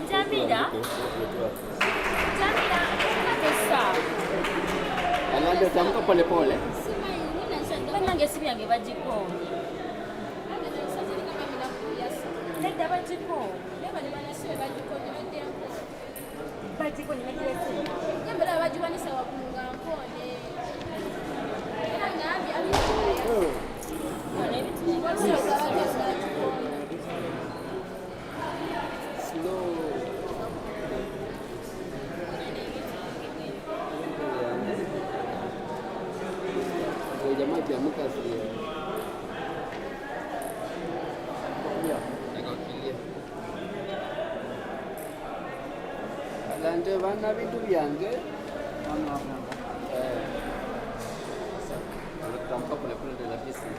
Jamila, Ananda tamka pole pole. Banange sibi yange bajiko. Nenda bajiko. Bajiko ni mekelesi. Jambo la bajiko ni sawa kunga mpone. Ina ngambi ali. Yone bitu. Jamaa kiamka sio. Alande bana bintu byange. Tamka pole pole ndio rahisi.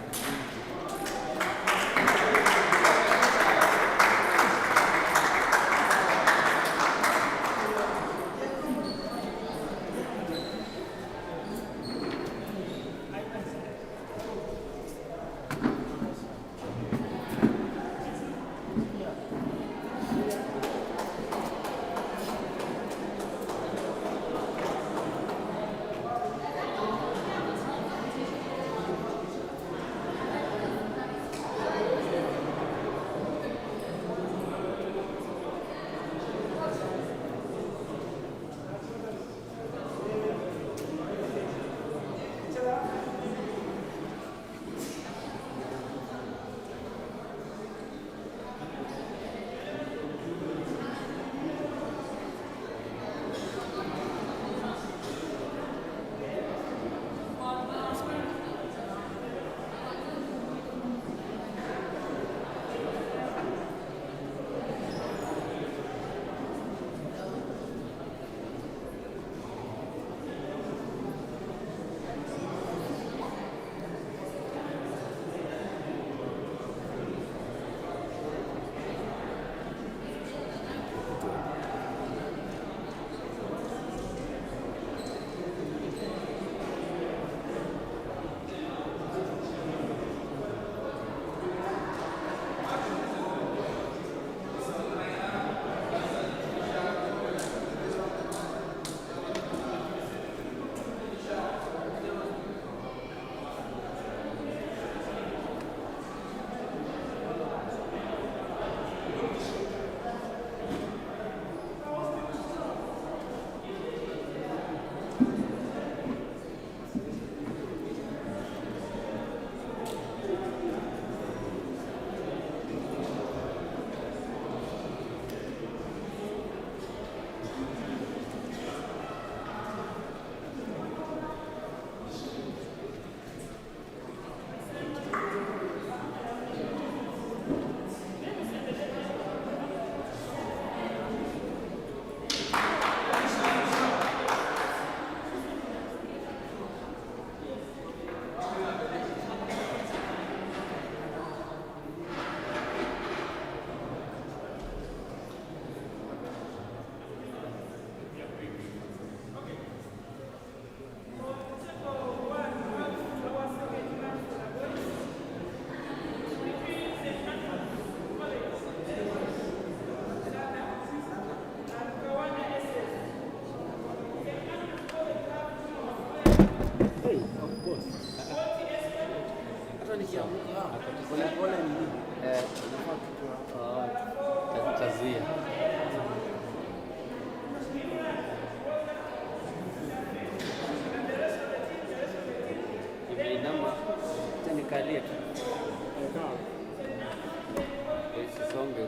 nikalie tu. Usisonge.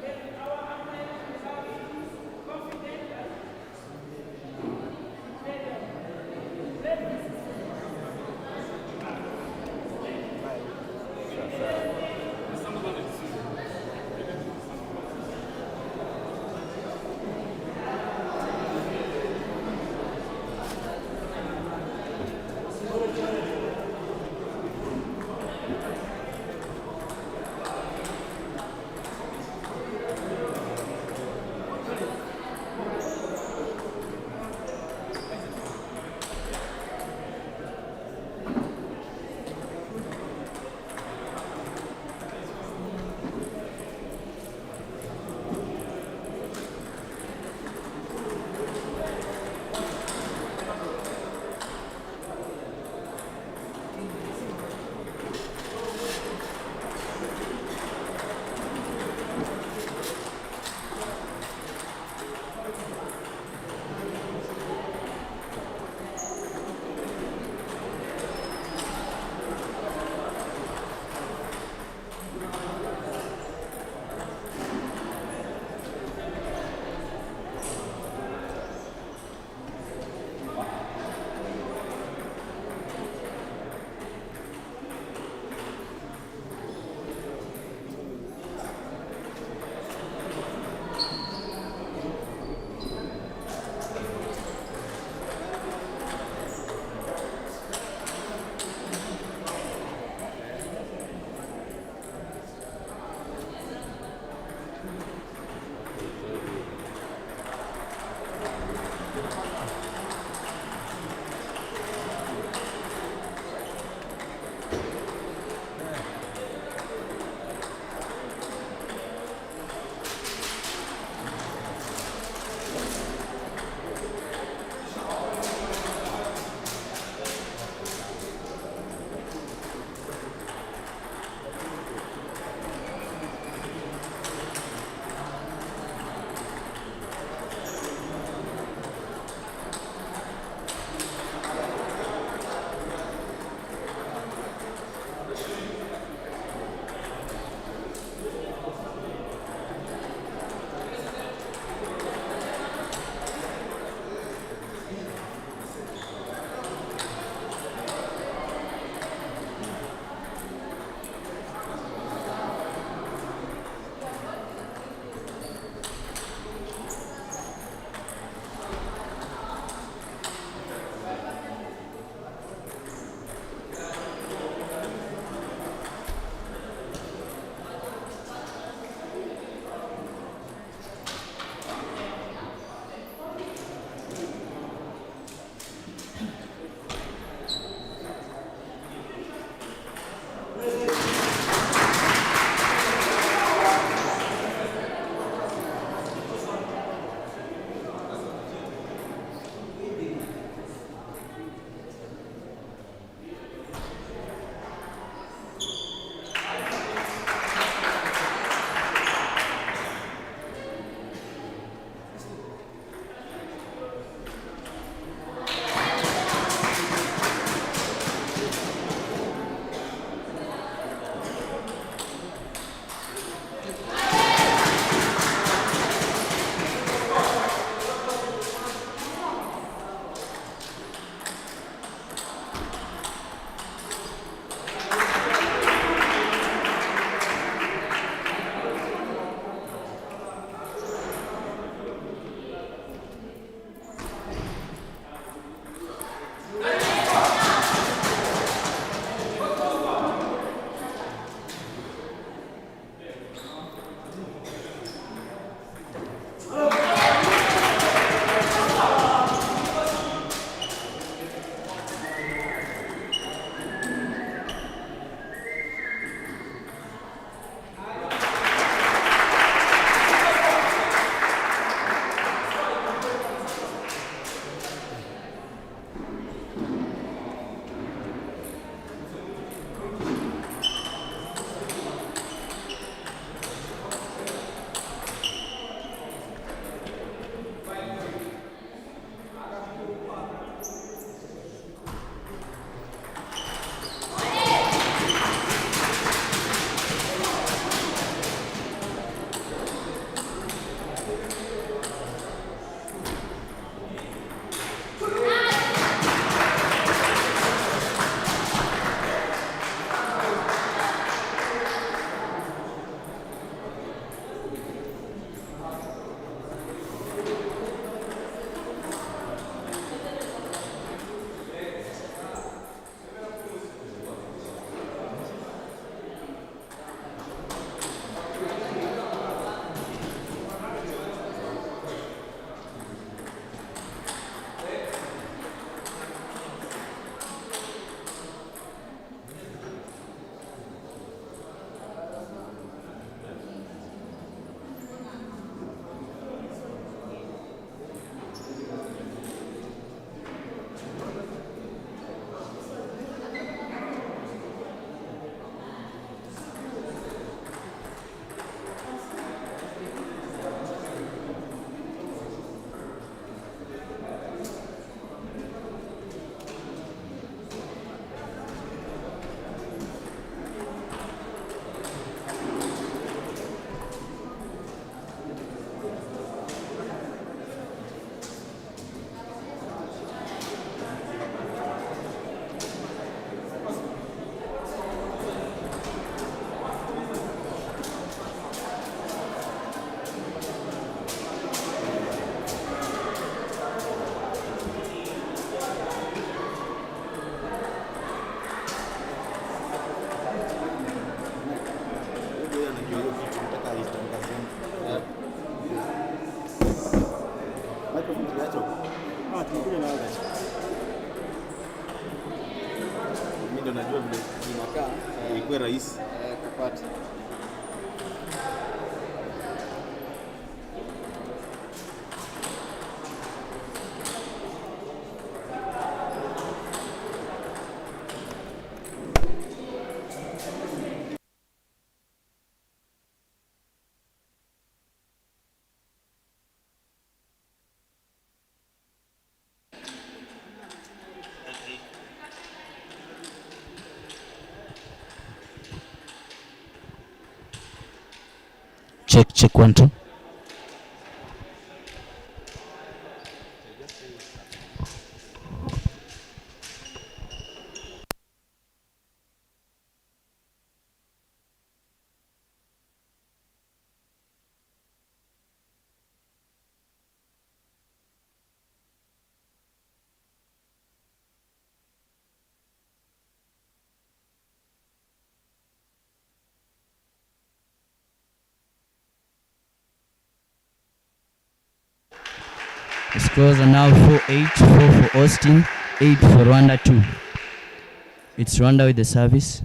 ndio najua vile inakaa ilikuwa rahisi kupata. Check 1 2. The scores are now 4-8, 4 for Austin, 8 for Rwanda 2. It's Rwanda with the service.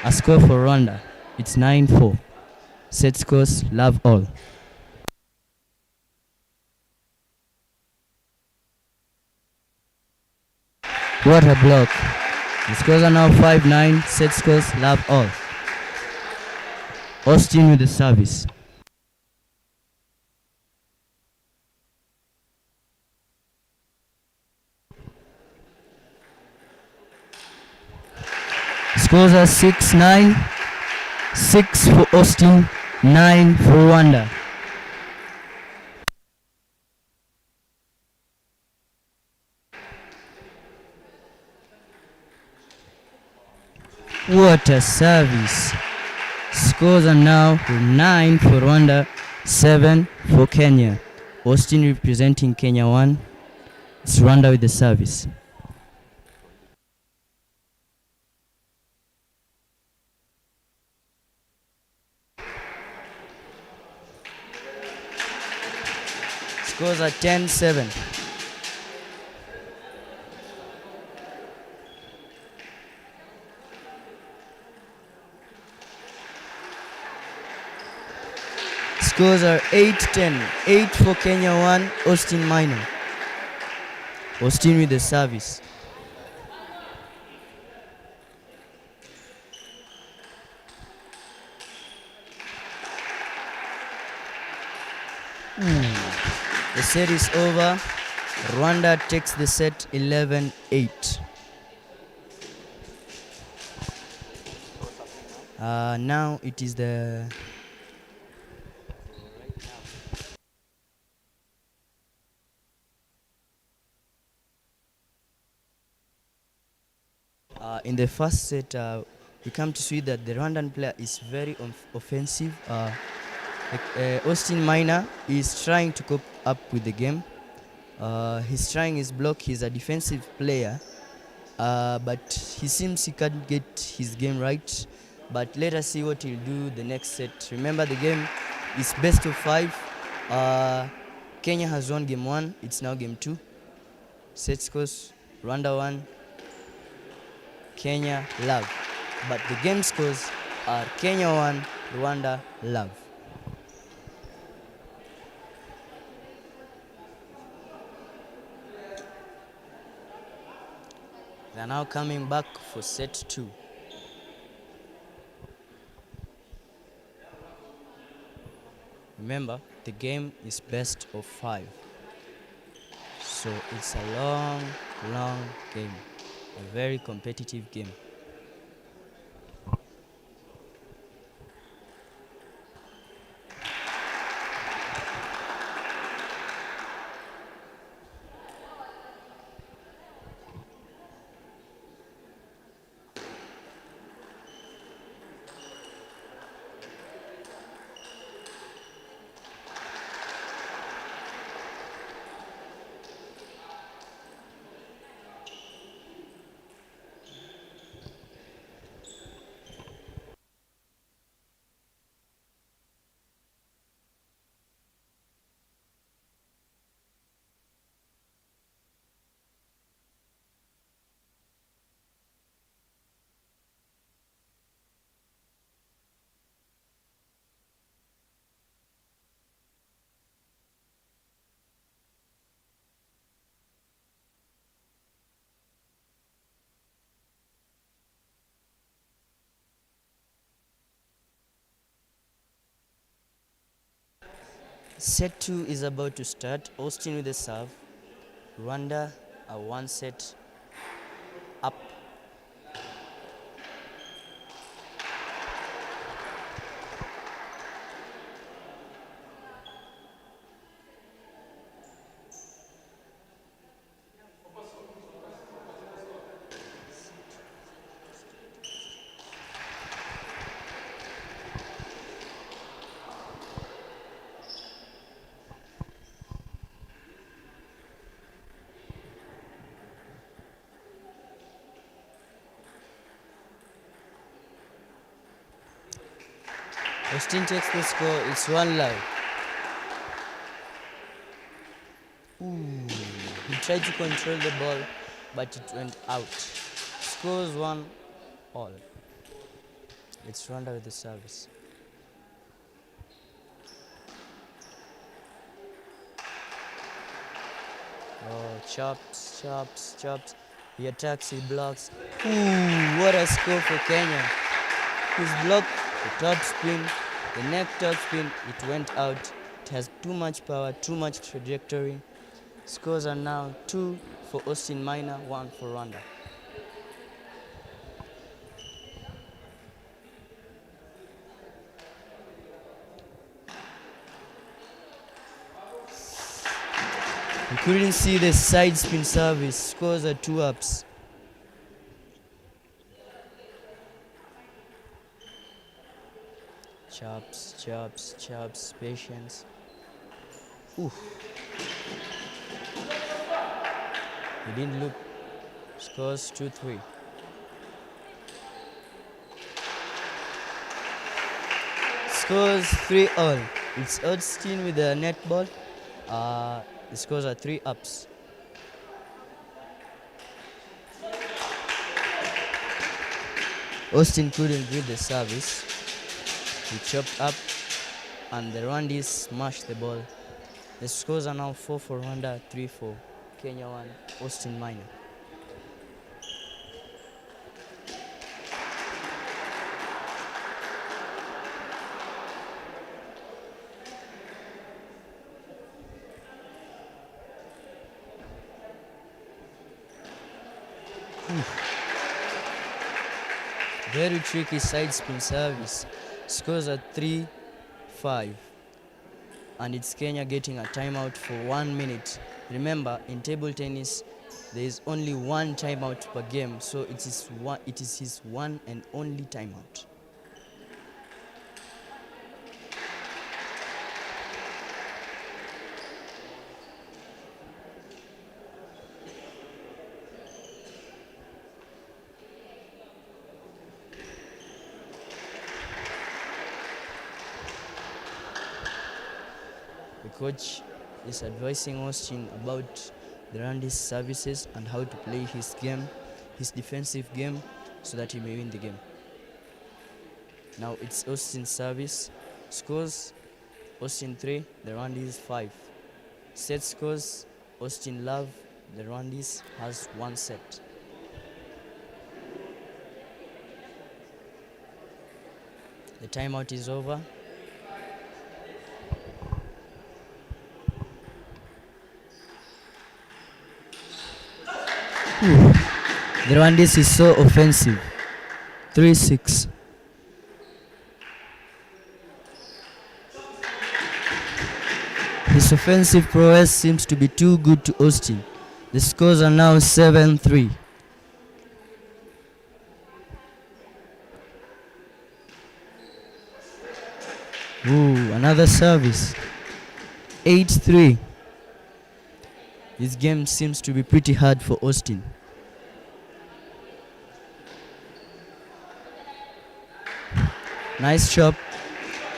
A score for Rwanda, it's 9-4. Set scores, love all. What a block. The scores are now 5-9, set scores, love all. Austin with the service. Scores are 6-9, 6 for Austin, 9 for Rwanda. What a service. Scores are now 9 for Rwanda, 7 for Kenya. Austin representing Kenya 1. It's Rwanda with the service. Scores are 10-7. Scores are 8-10. 8 for Kenya 1, Austin minor. Austin with the service. The set is over. Rwanda takes the set 11-8. Now it is the in the first set, we come to see that the Rwandan player is very offensive. Austin Minor is trying to cope up with the game. He's trying his block. He's a defensive player, but he seems he can't get his game right. But let us see what he'll do the next set. Remember, the game is best of 5. Kenya has won game 1. It's now game 2. Set scores: Rwanda 1, Kenya love. But the game scores are Kenya 1, Rwanda love. They are now coming back for set 2. Remember, the game is best of 5. So it's a long game. A very competitive game. Set 2 is about to start. Austin with the serve. Rwanda are one set up. Austin takes the score. It's 1-0. He tried to control the ball, but it went out. Scores 1-all. It's Rwanda with the service. Oh, chops. He attacks, he blocks. What a score for Kenya. He's blocked the top spin, the neck top spin, it went out. It has too much power, too much trajectory. Scores are now 2 for Austin Minor, 1 for Rwanda. You couldn't see the side spin service. Scores are 2 ups. Chops, patience. He didn't look. Scores 2-3. Scores 3-all. It's Austin with the net ball. The scores are 3 ups. Austin couldn't read the service. He chopped up and the Rwandese smashed the ball. The scores are now 4 for Rwanda, 3 for Kenya 1, Austin Minor. Very tricky side spin service. Scores are 3-5. And it's Kenya getting a timeout for 1 minute. Remember, in table tennis, there is only one timeout per game, so it is his one and only timeout. The coach is advising Austin about the Rwandese services and how to play his game, his defensive game, so that he may win the game. Now it's Austin's service. Scores, Austin 3, the Rwandese 5. Set scores, Austin love, the Rwandese has 1 set. The timeout is over. The Rwandese is so offensive. 3-6. His offensive prowess seems to be too good to Austin. The scores are now 7-3. Another service. 8-3. This game seems to be pretty hard for Austin. Nice chop.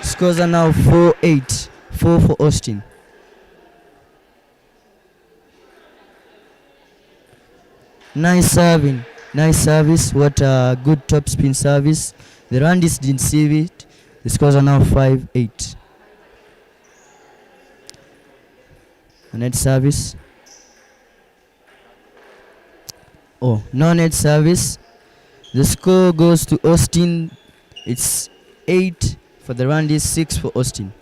Scores are now 4-8. 4 for Austin. Nice serving. Nice service. What a good top spin service. The Rwandese didn't see it. The scores are now 5-8. Net service. No net service. The score goes to Austin. It's 8 for the Rwandese, 6 for Austin.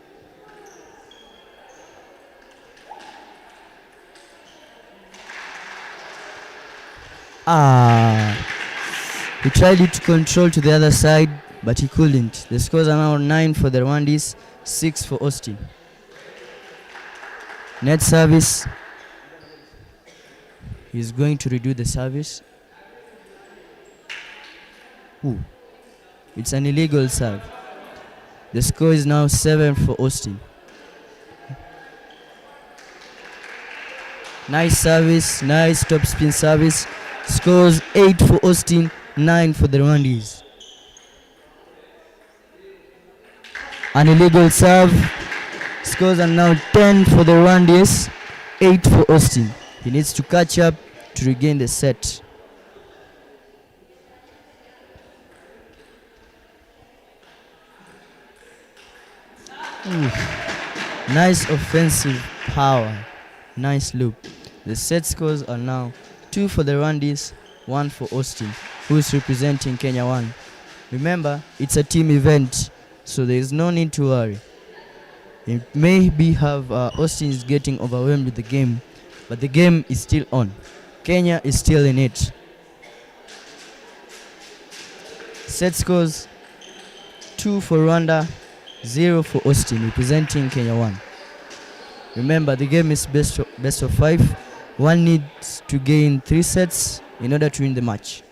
He tried to control to the other side, but he couldn't. The scores are now 9 for the Rwandese, 6 for Austin. Net service. He's going to redo the service. Ooh. It's an illegal serve. The score is now 7 for Austin. Nice service, nice top spin service. Scores 8 for Austin, 9 for the Rwandese. An illegal serve. Scores are now 10 for the Rwandese, 8 for Austin. He needs to catch up to regain the set. Nice offensive power. Nice loop. The set scores are now 2 for the Rwandese, 1 for Austin, who is representing Kenya 1. Remember, it's a team event, so there is no need to worry. It may be Austin is getting overwhelmed with the game, but the game is still on. Kenya is still in it. Set scores 2 for Rwanda, 0 for Austin, representing Kenya 1. Remember, the game is best of 5. One needs to gain 3 sets in order to win the match.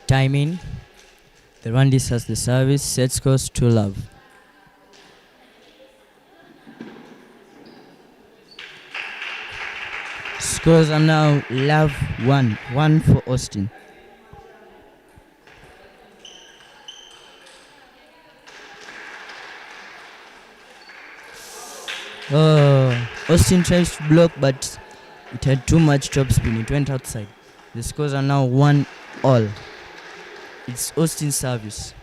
Timing. The Rwandese has the service. Set scores 2-love. Scores are now love 1, 1 for Austin. Austin tries to block, but it had too much top spin. It went outside. The scores are now 1-all. It's Austin's service.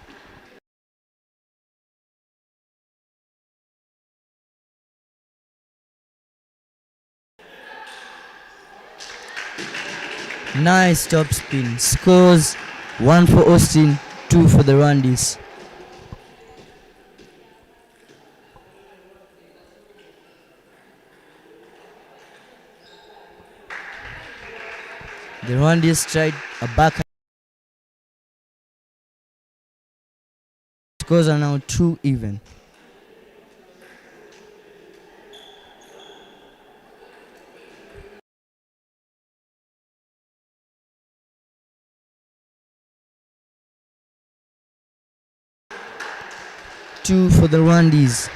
Nice top spin. Scores 1 for Austin, 2 for the Rwandese. The Rwandese tried a back. Scores are now 2 even. Two for the Rwandese.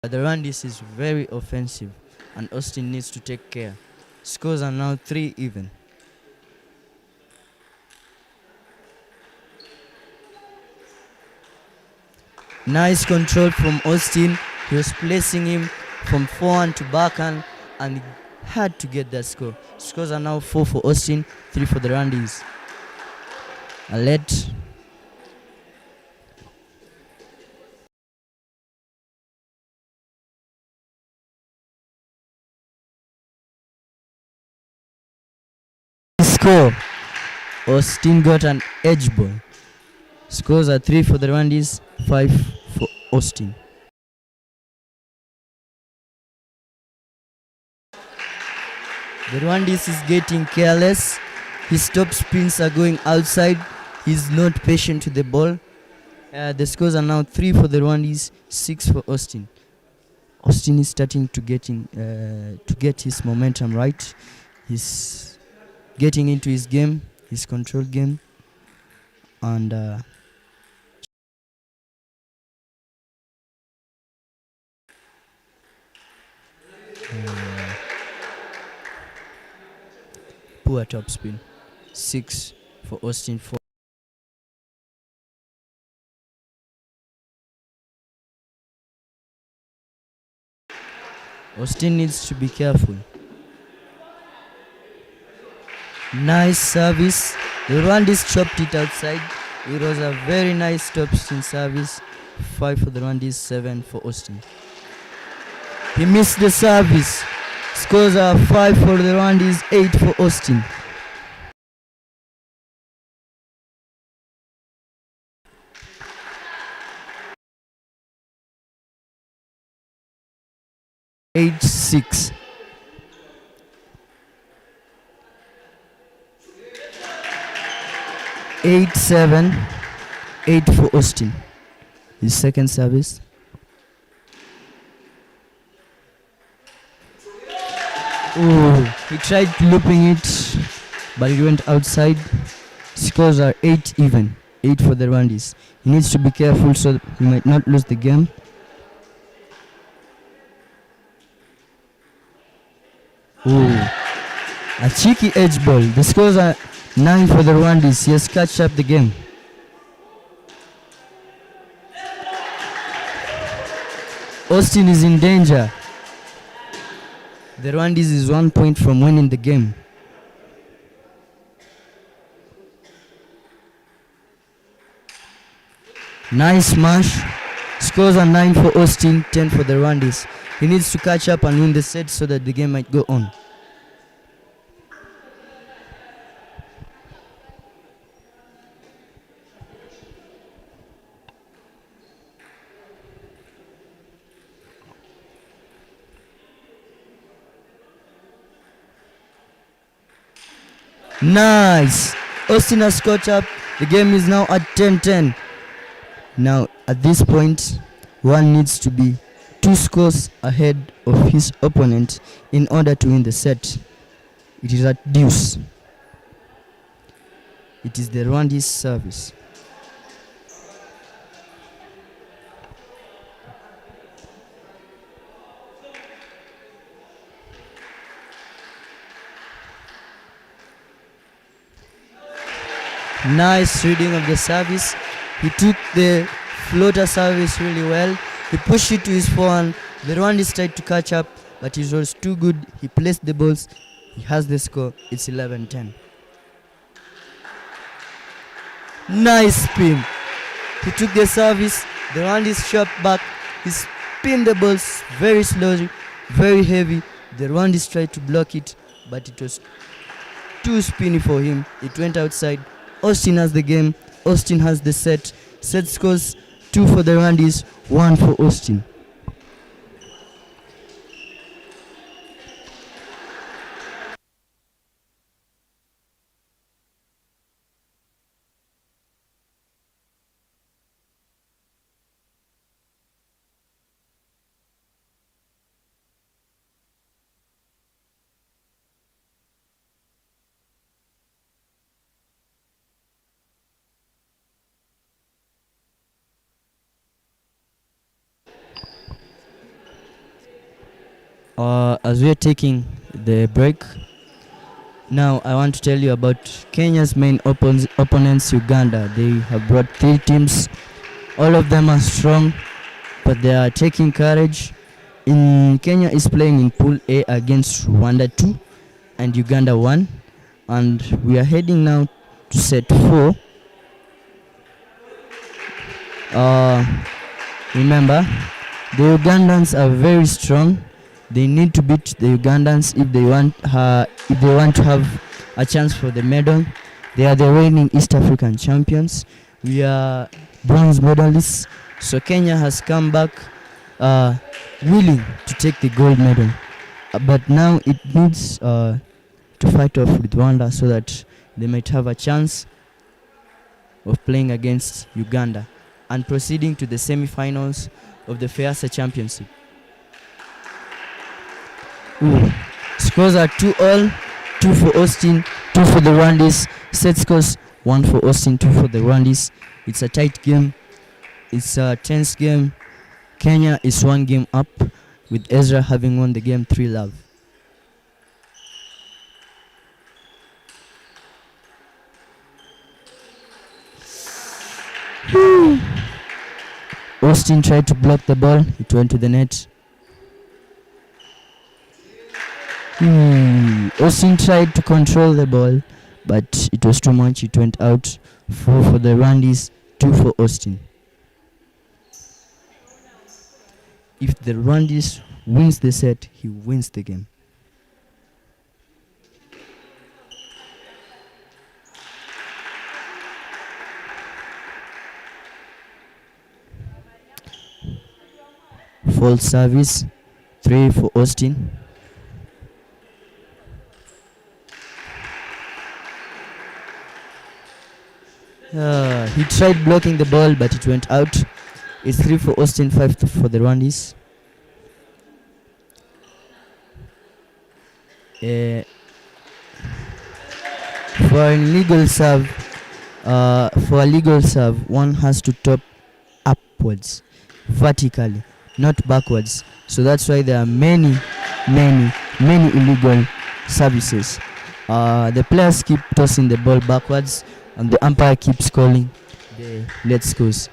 The Rwandese is very offensive, and Austin needs to take care. Scores are now 3 even. Nice control from Austin. He was placing him from forehand to backhand, and he had to get that score. Scores are now 4 for Austin, 3 for the Rwandese. Alert. Score. Austin got an edge ball. Scores are 3 for the Rwandese, 5 for Austin. The Rwandese is getting careless. His top spins are going outside. He's not patient with the ball. The scores are now 3 for the Rwandese, 6 for Austin. Austin is starting to get his momentum right. He's getting into his game, his control game, and poor topspin. 6 for Austin. 4. Austin needs to be careful. Nice service. The Rwandese chopped it outside. It was a very nice topspin service. 5 for the Rwandese, 7 for Austin. He missed the service. Scores are 5 for the Rwandese, 8 for Austin. Eight, 6. Eight, 7. 8 for Austin. His second service. Oh, he tried looping it, but it went outside. Scores are 8 even. 8 for the Rwandese. He needs to be careful so that he might not lose the game. Oh, a cheeky edge ball. The scores are 9 for the Rwandese. He has catch up the game. Austin is in danger. The Rwandese is 1 point from winning the game. Nice smash. Scores are 9 for Austin, 10 for the Rwandese. He needs to catch up and win the set so that the game might go on. Nice. Austin has caught up. The game is now at 10-10. Now, at this point, one needs to be 2 scores ahead of his opponent in order to win the set. It is at deuce. It is the Rwandese service. Nice reading of the service. He took the floater service really well. He pushed it to his forehand. The Rwandese tried to catch up, but it was too good. He placed the balls. He has the score. It's 11-10. Nice spin. He took the service. The Rwandese shot back. He spin the balls very slowly, very heavy. The Rwandese tried to block it, but it was too spinny for him. It went outside. Austin has the game. Austin has the set. Set scores 2 for the Rwandese, 1 for Austin. As we are taking the break, now I want to tell you about Kenya's main opponents, Uganda. They have brought 3 teams. All of them are strong, but they are taking courage. Kenya is playing in Pool A against Rwanda 2 and Uganda 1. And we are heading now to set 4. Remember, the Ugandans are very strong. They need to beat the Ugandans if they want to have a chance for the medal. They are the reigning East African champions. We are bronze medalists. So Kenya has come back willing to take the gold medal. But now it needs to fight off with Rwanda so that they might have a chance of playing against Uganda and proceeding to the semi-finals of the FEASA Championship. Scores are 2-all, 2 for Austin, 2 for the Rwandese. Set scores 1 for Austin, 2 for the Rwandese. It's a tight game. It's a tense game. Kenya is 1 game up, with Ezra having won the game 3-love. Austin tried to block the ball. It went to the net. Austin tried to control the ball, but it was too much. It went out. 4 for the Rwandese, 2 for Austin. If the Rwandese wins the set, he wins the game. False service, 3 for Austin. He tried blocking the ball, but it went out. It's 3 for Austin, 5 for the Rwandese. For a legal serve, one has to top upwards, vertically, not backwards. So that's why there are many illegal services. The players keep tossing the ball backwards, and the umpire keeps calling the late scores.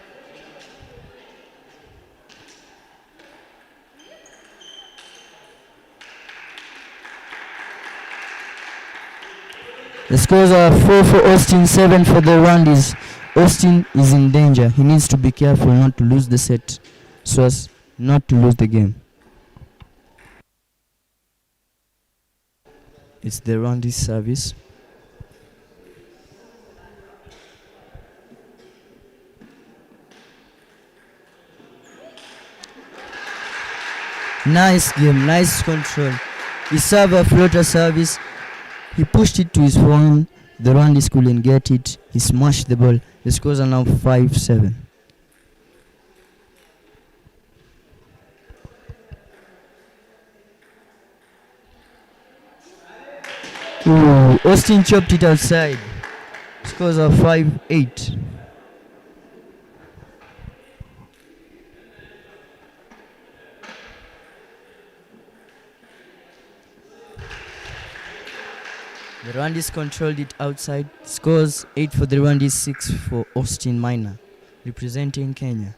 The scores are 4 for Austin, 7 for the Rwandese. Austin is in danger. He needs to be careful not to lose the set, so as not to lose the game. It's the Rwandese service. Nice game, nice control. He served a floater service. He pushed it to his phone. The Rwandese couldn't get it. He smashed the ball. The scores are now 5-7. Austin chopped it outside. Scores are 5-8. The Rwandese controlled it outside. Scores 8 for the Rwandese, 6 for Austin Minor, representing Kenya.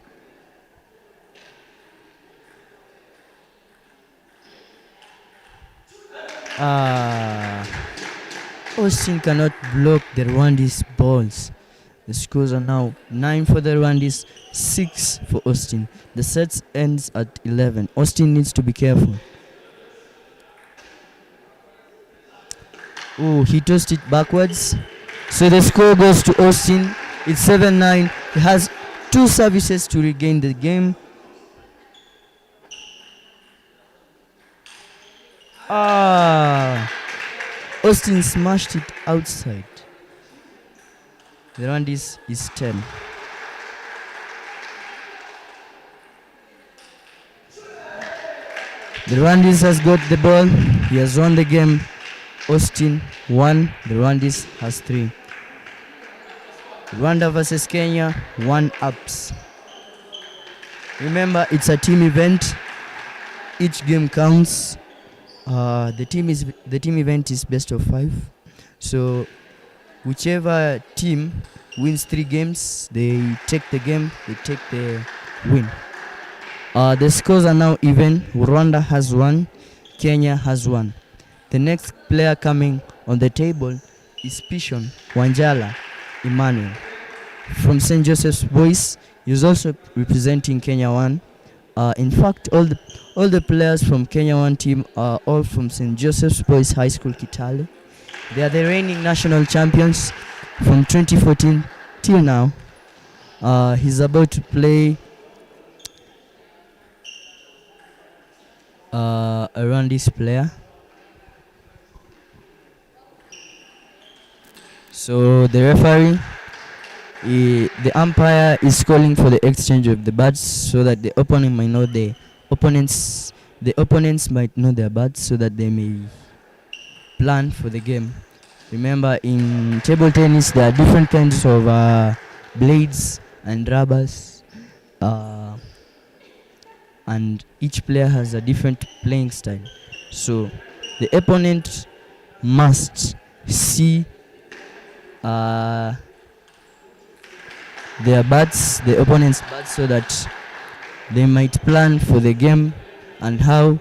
Austin cannot block the Rwandese balls. The scores are now 9 for the Rwandese, 6 for Austin. The set ends at 11. Austin needs to be careful. He tossed it backwards. So the score goes to Austin. It's 7-9. He has 2 services to regain the game. Austin smashed it outside. The Rwandese is 10. The Rwandese has got the ball. He has won the game. Austin 1, the Rwandese has 3. Rwanda versus Kenya, 1 ups. Remember, it's a team event. Each game counts. The team event is best of 5. So whichever team wins 3 games, they take the game, they take the win. The scores are now even. Rwanda has 1, Kenya has 1. The next player coming on the table is Pishon Wanjala Emmanuel from St. Joseph's Boys. He is also representing Kenya 1. In fact, all the players from Kenya 1 team are all from St. Joseph's Boys High School, Kitale. They are the reigning national champions from 2014 till now. He's about to play around this player. So the referee, the umpire is calling for the exchange of the bats so that the opponent might know the opponents might know their bats so that they may plan for the game. Remember, in table tennis there are different kinds of blades and rubbers, and each player has a different playing style. So the opponent must see their bats, the opponent's bats, so that They might plan for the game and how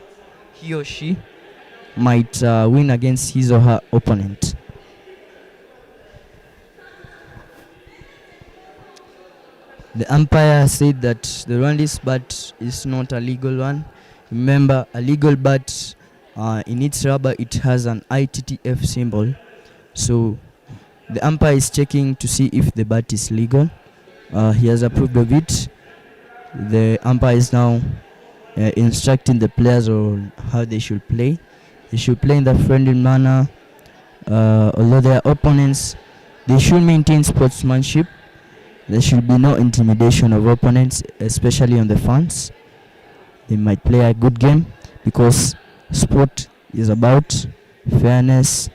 he or she might win against his or her opponent. The umpire said that the Rwandese bat is not a legal one. Remember, a legal bat, in its rubber, it has an ITTF symbol. So the umpire is checking to see if the bat is legal. He has approved of it. The umpire is now instructing the players on how they should play. They should play in the friendly manner. Although they are opponents, they should maintain sportsmanship. There should be no intimidation of opponents, especially on the fans. They might play a good game because sport is about fairness.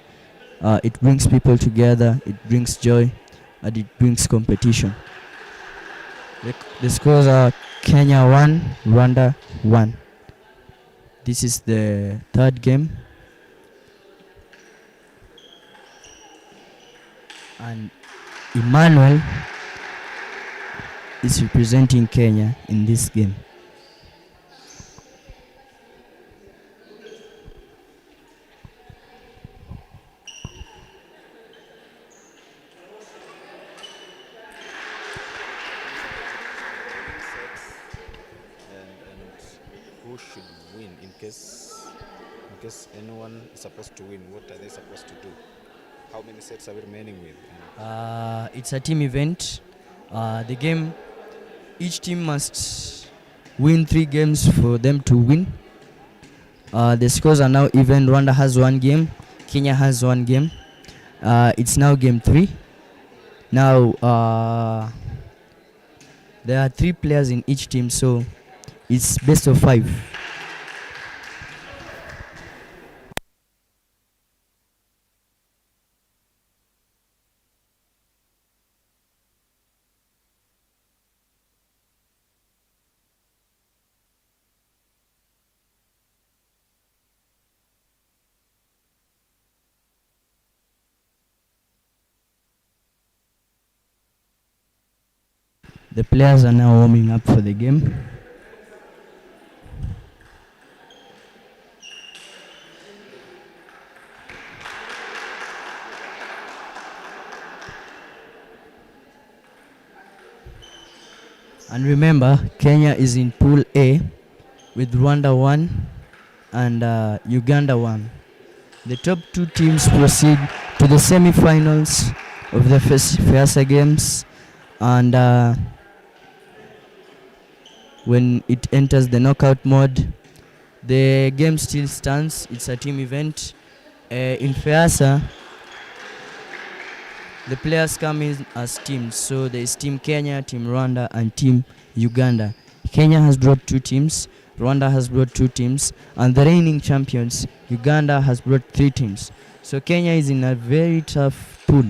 It brings people together, it brings joy, and it brings competition. The scores are Kenya 1, Rwanda 1. This is the third game. And Emmanuel is representing Kenya in this game. And who should win in case anyone is supposed to win? What are they supposed to do? How many sets are we remaining with? It's a team event. The game, each team must win 3 games for them to win. The scores are now even. Rwanda has 1 game, Kenya has 1 game. It's now game 3. Now there are 3 players in each team, so it's best of 5. The players are now warming up for the game. And remember, Kenya is in Pool A with Rwanda 1 and Uganda 1. The top 2 teams proceed to the semi-finals of the FEASA Games, and when it enters the knockout mode, the game still stands. It's a team event. In FEASA, the players come in as teams. So there is Team Kenya, Team Rwanda, and Team Uganda. Kenya has brought 2 teams, Rwanda has brought 2 teams, and the reigning champions, Uganda, has brought 3 teams. So Kenya is in a very tough pool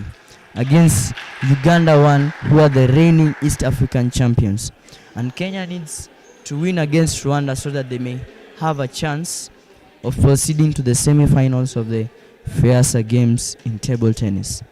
against Uganda 1, who are the reigning East African champions. And Kenya needs to win against Rwanda so that they may have a chance of proceeding to the semi-finals of the FEASA Games in table tennis.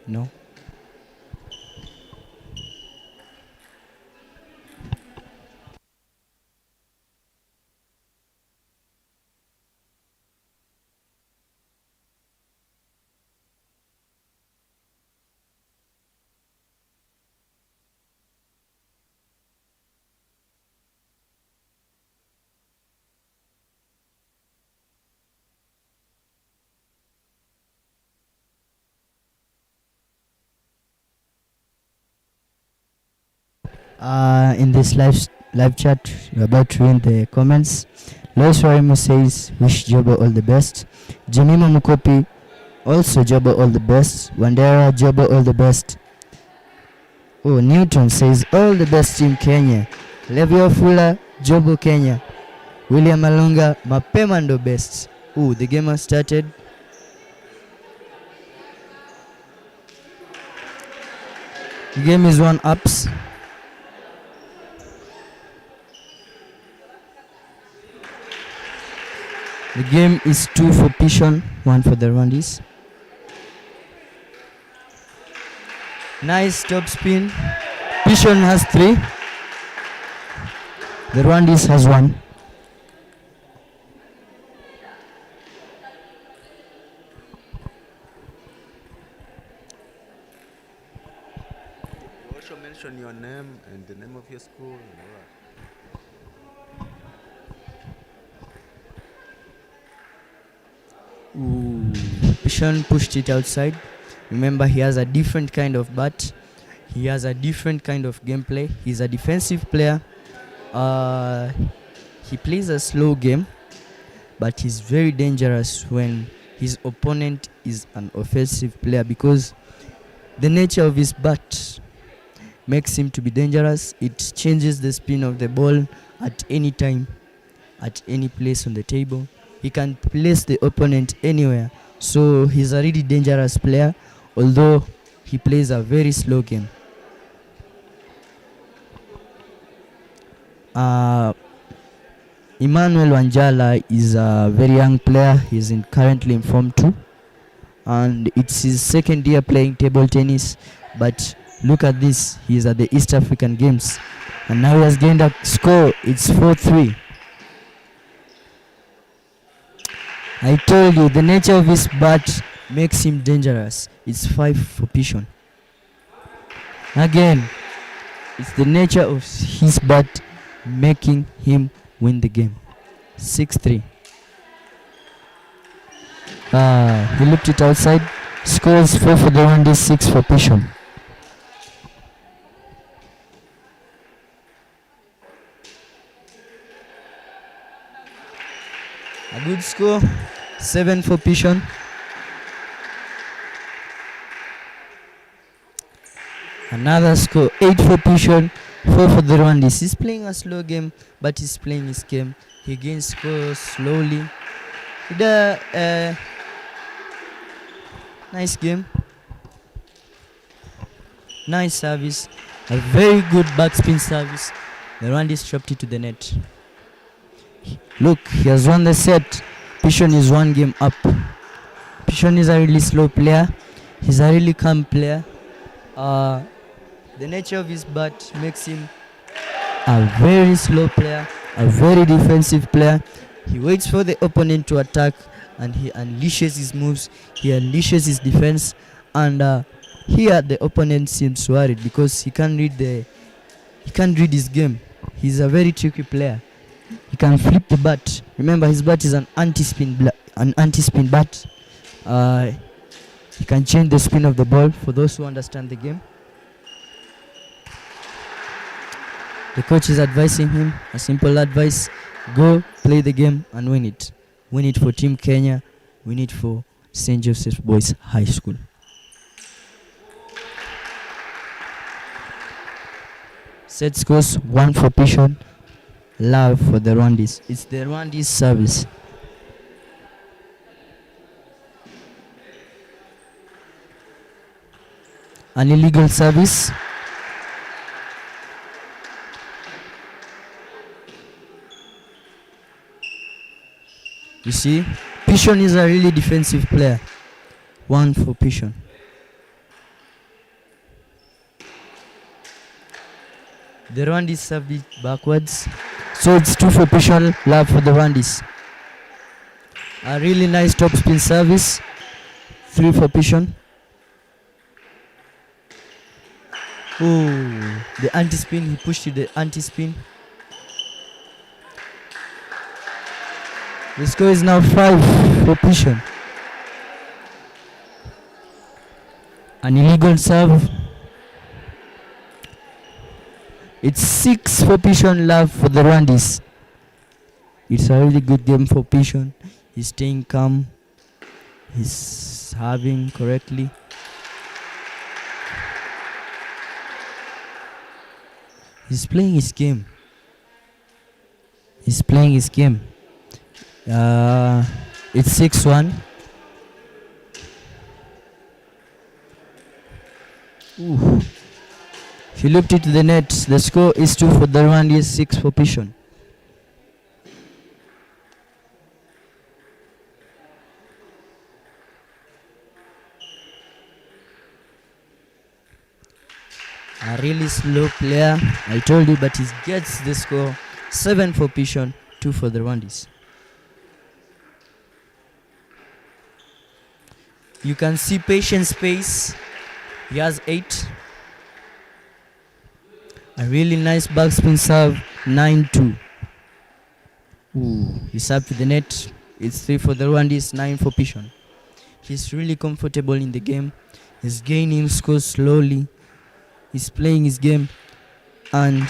No? In this live chat, we're about to read the comments. Lois Warimu says, wish Jobo all the best. Jemima Mukopi, also Jobo all the best. Wandera, Jobo all the best. Oh, Newton says, all the best Team Kenya. Levio Fula, Jobo Kenya. William Malonga, mapema ndo best. Oh, the game has started. The game is 1-ups. The game is 2 for Pishon, 1 for the Rwandese. Nice top spin. Pishon has 3. The Rwandese has 1. You also mention your name and the name of your school. Ooh, Pishon pushed it outside. Remember, he has a different kind of bat. He has a different kind of gameplay. He's a defensive player. He plays a slow game, but he's very dangerous when his opponent is an offensive player because the nature of his bat makes him to be dangerous. It changes the spin of the ball at any time, at any place on the table. He can place the opponent anywhere. So he's a really dangerous player, although he plays a very slow game. Emmanuel Wanjala is a very young player. He's currently in Form 2. And it's his second year playing table tennis. But look at this. He's at the East African Games. And now he has gained a score. It's 4-3. I told you, the nature of his bat makes him dangerous. It's 5 for Pishon. Again, it's the nature of his bat making him win the game. 6-3. He looked it outside. Scores 4 for the Rwanda, 6 for Pishon. A good score, 7 for Pishon. Another score, 8 for Pishon, 4 for the Rwandese. He's playing a slow game, but he's playing his game. He gains scores slowly. Nice game. Nice service. A very good backspin service. The Rwandese dropped it to the net. Look, he has won the set. Pishon is 1 game up. Pishon is a really slow player. He's a really calm player. The nature of his bat makes him a very slow player, a very defensive player. He waits for the opponent to attack and he unleashes his moves. He unleashes his defense. And here the opponent seems worried because he can't read his game. He's a very tricky player. He can flip the bat. Remember, his bat is an anti-spin bat. He can change the spin of the ball for those who understand the game. The coach is advising him a simple advice: go play the game and win it. Win it for Team Kenya. Win it for St. Joseph's Boys High School. Set scores 1 for Pishon. Love for the Rwandese. It's the Rwandese service. An illegal service. You see, Pishon is a really defensive player. 1 for Pishon. The Rwandese served it backwards. So it's 2 for Pishon, love for the Rwandese. A really nice top spin service. 3 for Pishon. Oh, the anti-spin, he pushed to the anti-spin. The score is now 5 for Pishon. An illegal serve. It's 6 for Pishon, love for the Rwandis. It's a really good game for Pishon. He's staying calm. He's serving correctly. He's playing his game. He's playing his game. It's 6-1. Ooh. He looked into the net. The score is 2 for the Rwandans, 6 for Pishon. A really slow player, I told you, but he gets the score. 7 for Pishon, 2 for the Rwandans. You can see Patience pace. He has 8. A really nice backspin serve, 9-2. Ooh, he's up to the net. It's 3 for the Rwandans, 9 for Pishon. He's really comfortable in the game. He's gaining scores slowly. He's playing his game, and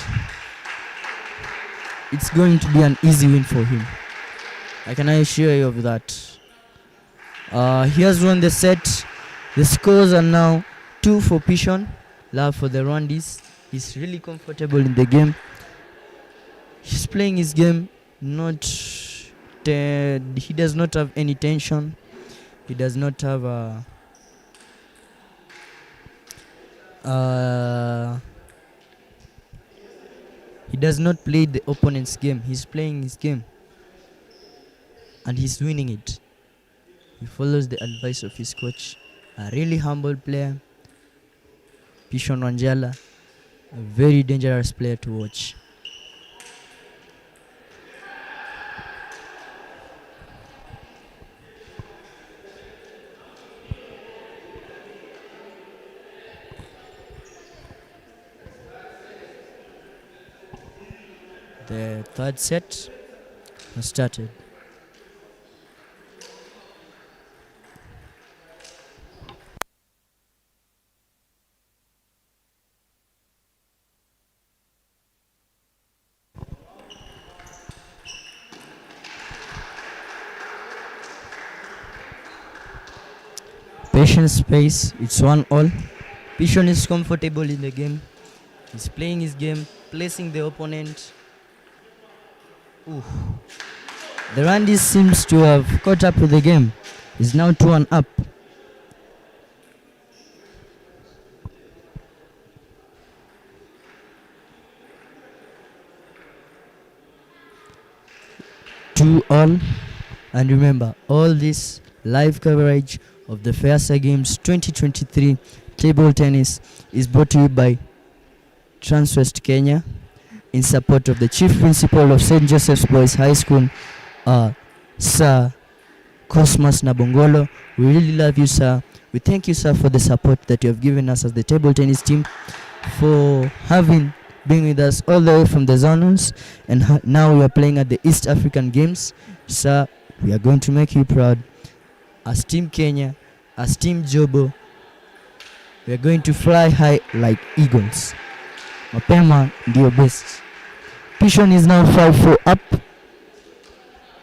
it's going to be an easy win for him. I can assure you of that. He has won the set. The scores are now 2 for Pishon, love for the Rwandans. He's really comfortable in the game. He's playing his game. He does not have any tension. He does not have he does not play the opponent's game. He's playing his game, and he's winning it. He follows the advice of his coach. A really humble player, Pishon Wanjala, a very dangerous player to watch. The third set has started. Patience space, it's 1-all. Pishon is comfortable in the game. He's playing his game, placing the opponent. Ooh. The Rwandans seems to have caught up with the game. He's now 2-1 up. Two all, and remember, all this live coverage of the FEASA Games 2023 table tennis is brought to you by Transwest Kenya in support of the Chief Principal of St. Joseph's Boys High School, Sir Cosmas Nabongolo. We really love you, sir. We thank you, sir, for the support that you have given us as the table tennis team, for having been with us all the way from the zonals, and now we are playing at the East African Games. Sir, we are going to make you proud. As Team Kenya, as Team Jobo, we are going to fly high like eagles. Mapema ndio best. Pishon is now 5-4 up.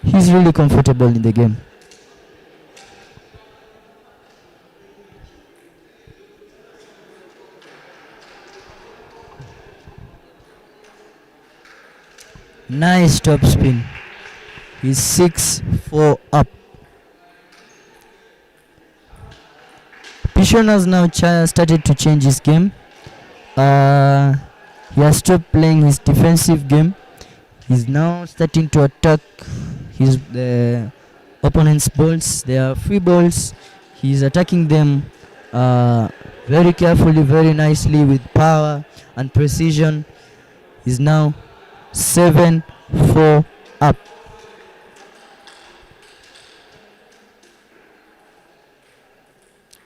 He's really comfortable in the game. Nice top spin. He's 6-4 up. Pishon has now started to change his game. He has stopped playing his defensive game. He's now starting to attack the opponent's balls. They are free balls. He's attacking them very carefully, very nicely, with power and precision. He's now 7-4 up.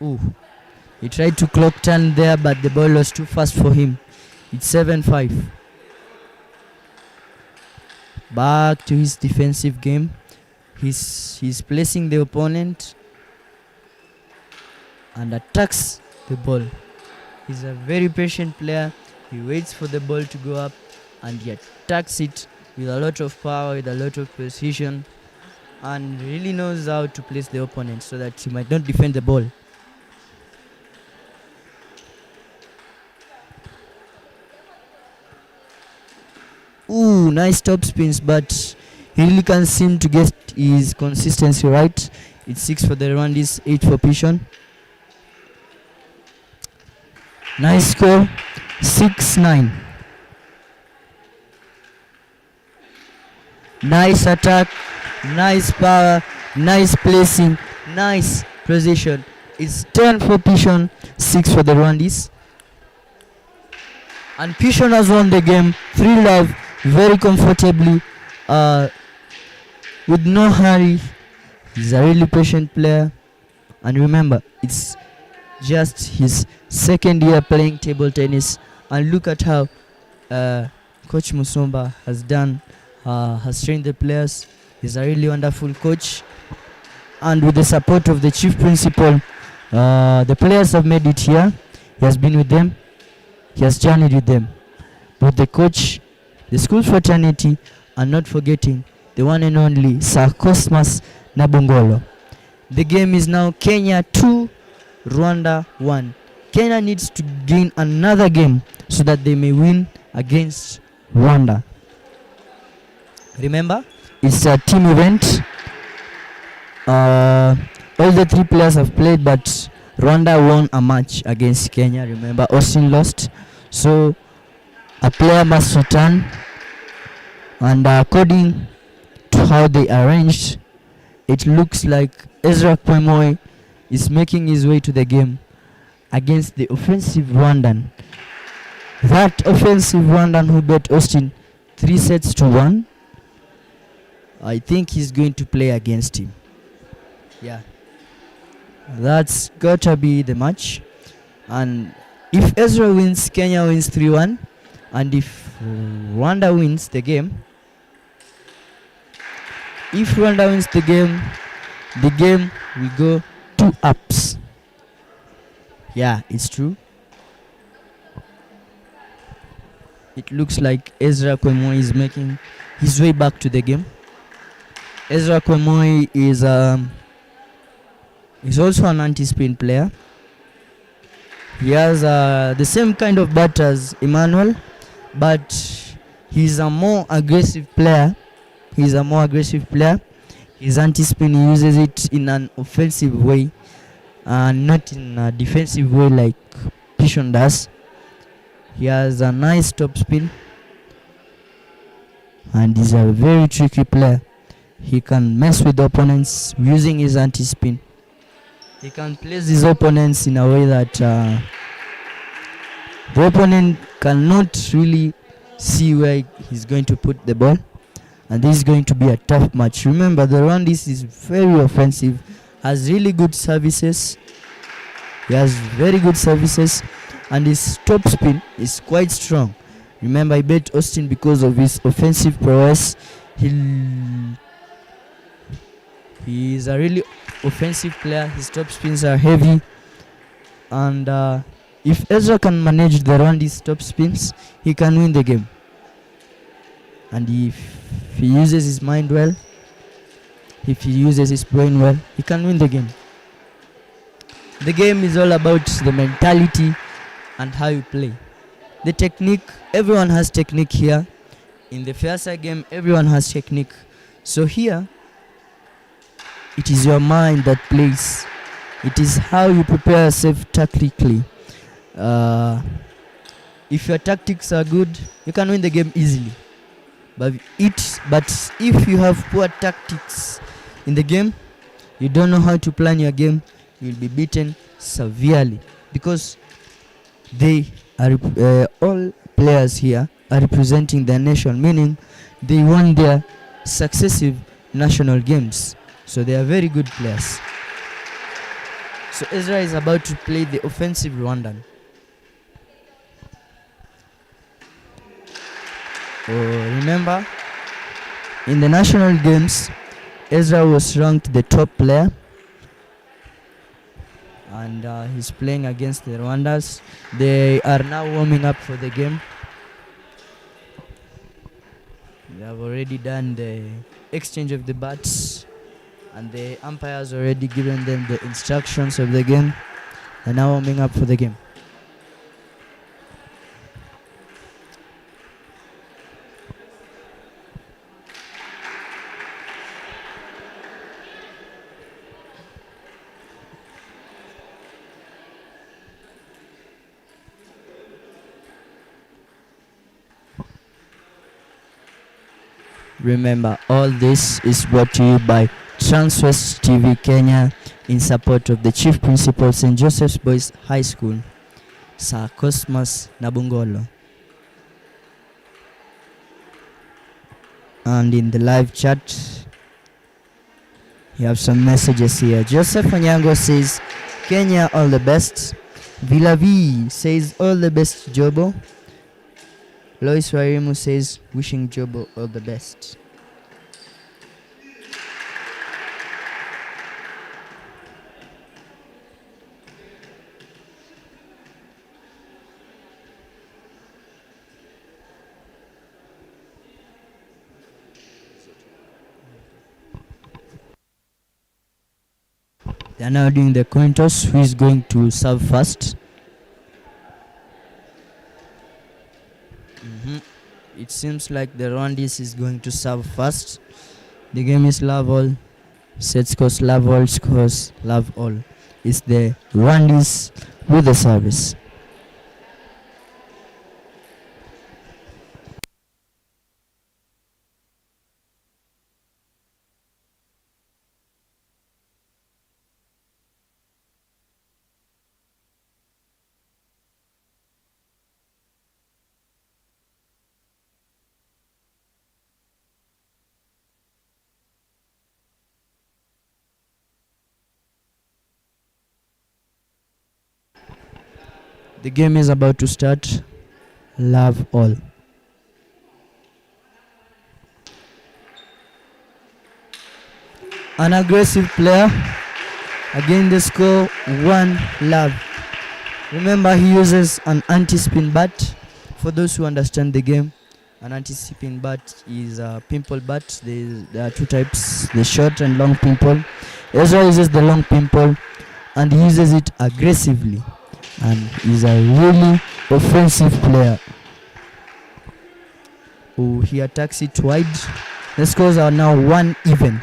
Ooh. He tried to clock turn there, but the ball was too fast for him. It's 7-5. Back to his defensive game. He's placing the opponent and attacks the ball. He's a very patient player, He waits for the ball to go up and he attacks it with a lot of power, with a lot of precision, and really knows how to place the opponent so that he might not defend the ball. Ooh, nice top spins, but he really can't seem to get his consistency right. It's 6 for the Rwandese, 8 for Pishon. Nice score, 6-9. Nice attack, nice power, nice placing, nice precision. It's 10 for Pishon, 6 for the Rwandese. And Pishon has won the game 3-love very comfortably, with no hurry. He's a really patient player, and remember, it's just his second year playing table tennis. And look at how Coach Musomba has trained the players. He's a really wonderful coach, and with the support of the chief principal, the players have made it here. He has been with them, he has journeyed with them, with the coach, the school fraternity, and not forgetting the one and only Sir Cosmas Nabongolo. The game is now Kenya 2, Rwanda 1. Kenya needs to gain another game so that they may win against Rwanda. Remember, it's a team event. All the 3 players have played, but Rwanda won a match against Kenya. Remember, Austin lost. So a player must return, and according to how they arranged, it looks like Ezra Kwemoi is making his way to the game against the offensive Rwandan. That offensive Rwandan who beat Austin 3-1. I think he's going to play against him. Yeah, that's gotta be the match. And if Ezra wins, Kenya wins 3-1. And if Rwanda wins the game, the game will go 2-ups. Yeah, it's true. It looks like Ezra Kwemoi is making his way back to the game. Ezra Kwemoi is also an anti-spin player. He has the same kind of bat as Emmanuel, but he's a more aggressive player. His anti-spin, he uses it in an offensive way, and not in a defensive way like Pishon does. He has a nice top spin, and he's a very tricky player. He can mess with the opponents using his anti-spin. He can place his opponents in a way that the opponent cannot really see where he's going to put the ball. And this is going to be a tough match. Remember, the Rwandese is very offensive, has really good services. He has very good services, and his top spin is quite strong. Remember, I bet Austin because of his offensive prowess. He is a really offensive player. His top spins are heavy, and if Ezra can manage the Rwandese top spins, he can win the game. And if he uses his mind well, if he uses his brain well, he can win the game. The game is all about the mentality and how you play. The technique, everyone has technique here. In the Fiasa game, everyone has technique. So here, it is your mind that plays. It is how you prepare yourself tactically. If your tactics are good, you can win the game easily. But if you have poor tactics in the game, you don't know how to plan your game, you'll be beaten severely, because they are all players here are representing their nation, meaning they won their successive national games, so they are very good players. So Ezra is about to play the offensive Rwandan. Remember, in the national games, Ezra was ranked the top player, and he's playing against the Rwandas. They are now warming up for the game. They have already done the exchange of the bats, and the umpires already given them the instructions of the game. They're now warming up for the game. Remember, all this is brought to you by Transwest TV Kenya in support of the Chief Principal St. Joseph's Boys High School, Sir Cosmas Nabungolo. And in the live chat, you have some messages here. Joseph Onyango says, Kenya, all the best. Villavi says, all the best, Jobo. Lois Warimu says, wishing Jobo all the best. They are now doing the coin toss. Who is going to serve first? It seems like the Rwandese is going to serve first. The game is love all. Set scores love all, scores love all. It's the Rwandese with the service. The game is about to start. Love all. An aggressive player. Again the score 1 love. Remember, he uses an anti-spin bat. For those who understand the game, an anti-spin bat is a pimple bat. There are two types, the short and long pimple. Ezra uses the long pimple and he uses it aggressively, and he's a really offensive player. Oh, he attacks it wide. The scores are now 1 even.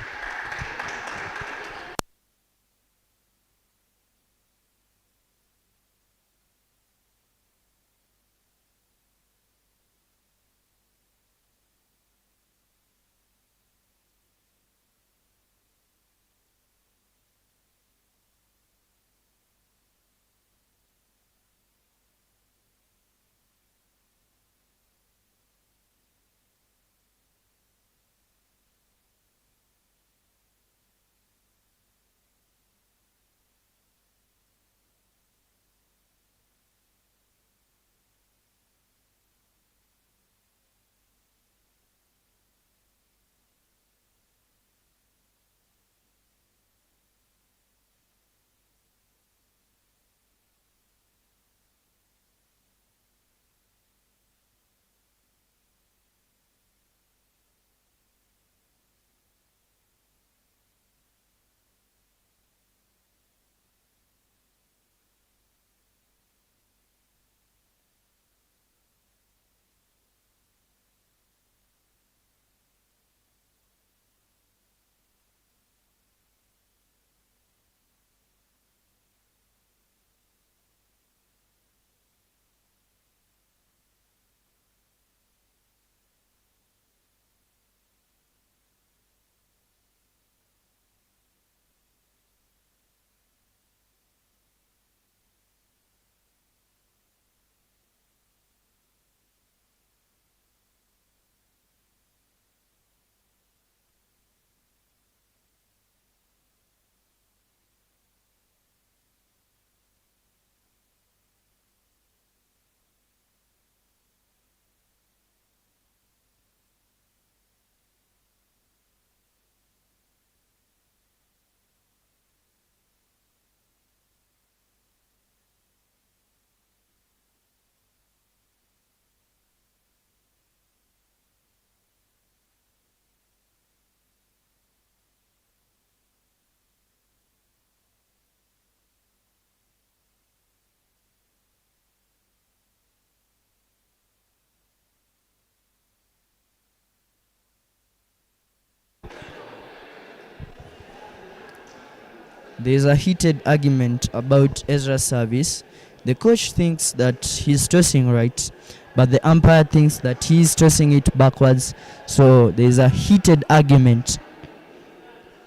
There's a heated argument about Ezra's service. The coach thinks that he's tossing right, but the umpire thinks that he's tossing it backwards. So there's a heated argument.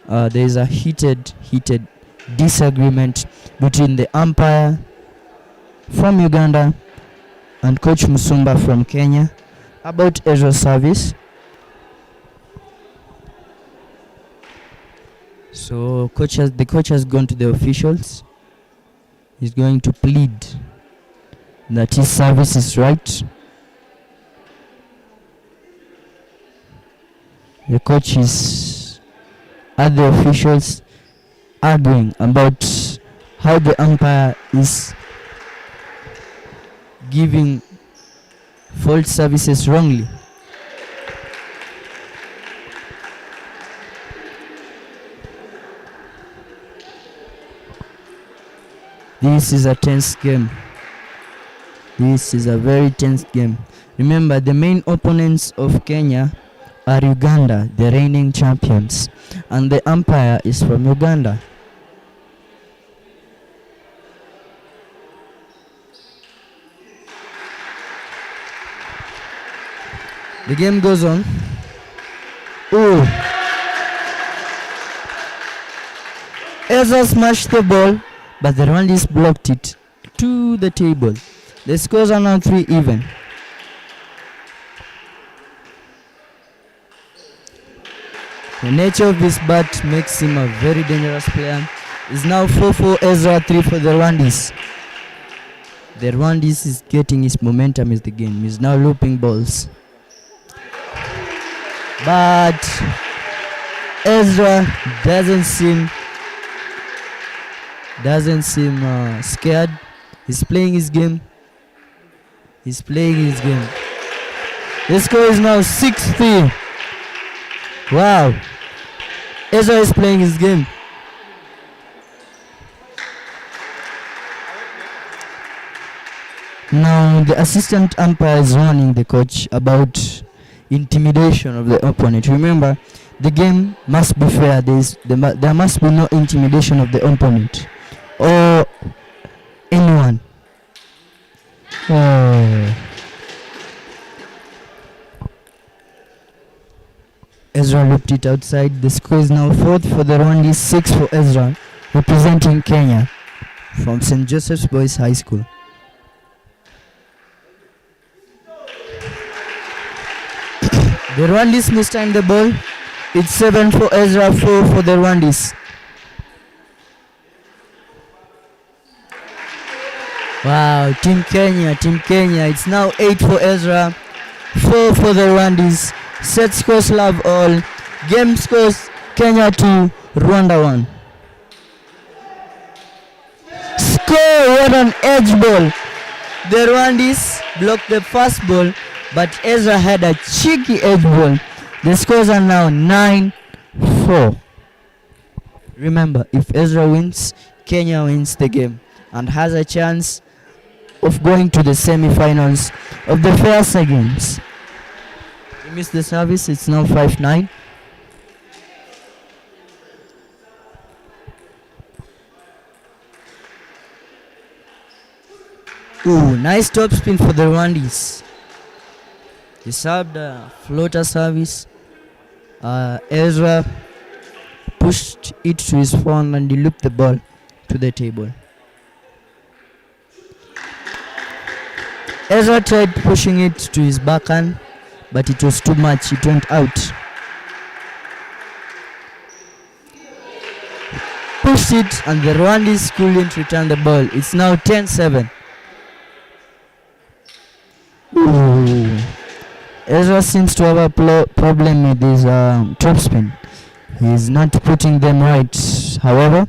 There's a heated disagreement between the umpire from Uganda and Coach Musumba from Kenya about Ezra's service. So the coach has gone to the officials. He's going to plead that his service is right. The coach is at the officials arguing about how the umpire is giving false services wrongly. This is a tense game. This is a very tense game. Remember, the main opponents of Kenya are Uganda, the reigning champions, and the umpire is from Uganda. The game goes on. Oh! Ezra smashed the ball, but the Rwandese blocked it to the table. The scores are now 3 even. The nature of his bat makes him a very dangerous player. It's now 4 for Ezra, 3 for the Rwandese. The Rwandese is getting his momentum in the game. He's now looping balls. But Ezra doesn't seem scared. He's playing his game. The score is now 6-3. Wow. Ezra is playing his game. Now the assistant umpire is warning the coach about intimidation of the opponent. Remember, the game must be fair. There must be no intimidation of the opponent or anyone. Ezra looped it outside. The score is now 4th for the Rwandese, 6 for Ezra, representing Kenya from St. Joseph's Boys High School. The Rwandese mistimed the ball. It's 7 for Ezra, 4 for the Rwandese. Wow, Team Kenya. It's now 8 for Ezra, 4 for the Rwandese. Set scores love all. Game scores Kenya 2, Rwanda 1. Score! What an edge ball. The Rwandese blocked the first ball, but Ezra had a cheeky edge ball. The scores are now 9-4. Remember, if Ezra wins, Kenya wins the game and has a chance of going to the semi-finals of the Fairsa Games. We missed the service. It's now 5-9. Ooh, nice top spin for the Rwandese. He served a floater service. Ezra pushed it to his forehand and he looped the ball to the table. Ezra tried pushing it to his backhand, but it was too much. It went out. Pushed it and the Rwandese couldn't return the ball. It's now 10-7. Ooh. Ezra seems to have a problem with his topspin. He's not putting them right. However,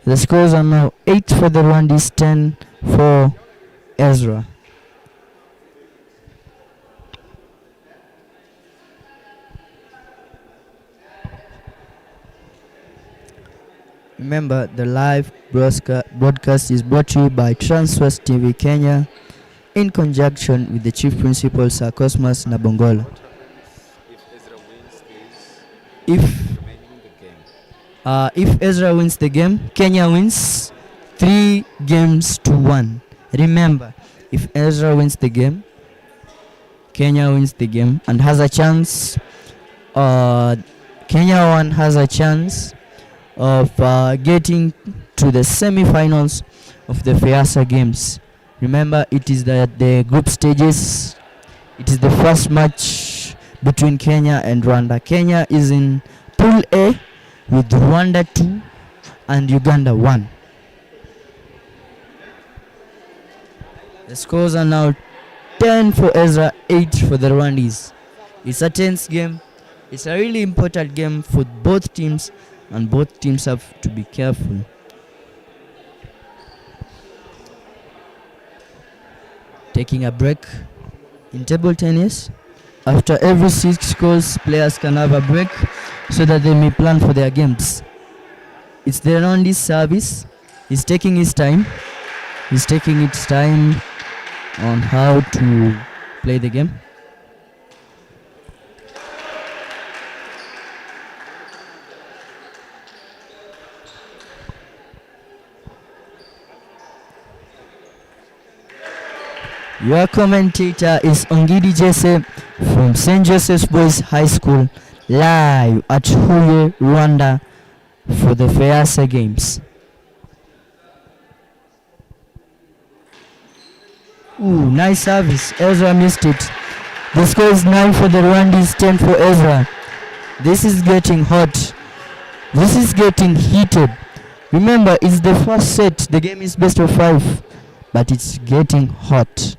the scores are now 8 for the Rwandese, 10 for Ezra. Remember, the live broadcast is brought to you by Transwest TV Kenya in conjunction with the Chief Principal Sir Cosmas Nabongola. If Ezra wins, please If remain in the game. If Ezra wins the game, Kenya wins 3-1. Remember, if Ezra wins the game, Kenya wins the game and has a chance. Kenya one has a chance of getting to the semi-finals of the FEASA games. Remember, it is the group stages. It is the first match between Kenya and Rwanda. Kenya is in Pool A with Rwanda 2 and Uganda 1. The scores are now 10 for Ezra, 8 for the Rwandese. It's a tense game. It's a really important game for both teams, and both teams have to be careful. Taking a break in table tennis. After every 6 scores, players can have a break so that they may plan for their games. It's the Rwandi's service. He's taking his time. He's taking his time on how to play the game. Your commentator is Ongidi Jesse from St. Joseph's Boys High School, live at Huye, Rwanda for the FEASA Games. Ooh, nice service. Ezra missed it. The score is 9 for the Rwandese, 10 for Ezra. This is getting hot. This is getting heated. Remember, it's the first set. The game is best of 5, but it's getting hot.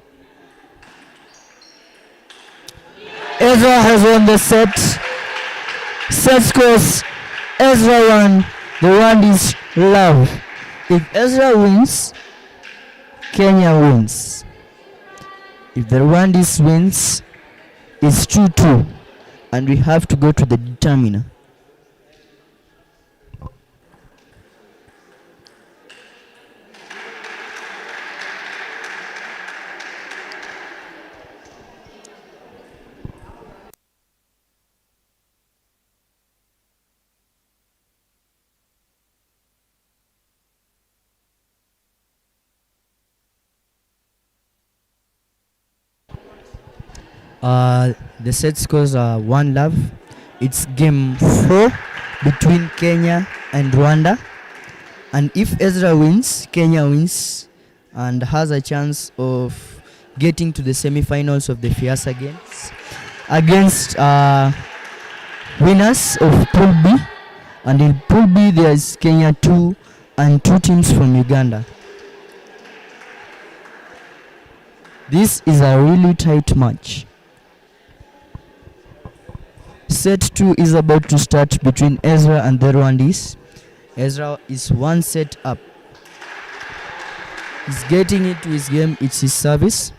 Ezra has won the set. Set scores. Ezra won. The Rwandese love. If Ezra wins, Kenya wins. If the Rwandese wins, it's 2-2, and we have to go to the determiner. The set scores are 1-love. It's game 4 between Kenya and Rwanda. And if Ezra wins, Kenya wins and has a chance of getting to the semi-finals of the FEASA Games against winners of Pool B. And in Pool B, there is Kenya 2 and 2 teams from Uganda. This is a really tight match. Set 2 is about to start between Ezra and the Rwandese. Ezra is 1 set up. He's getting into his game. It's his service.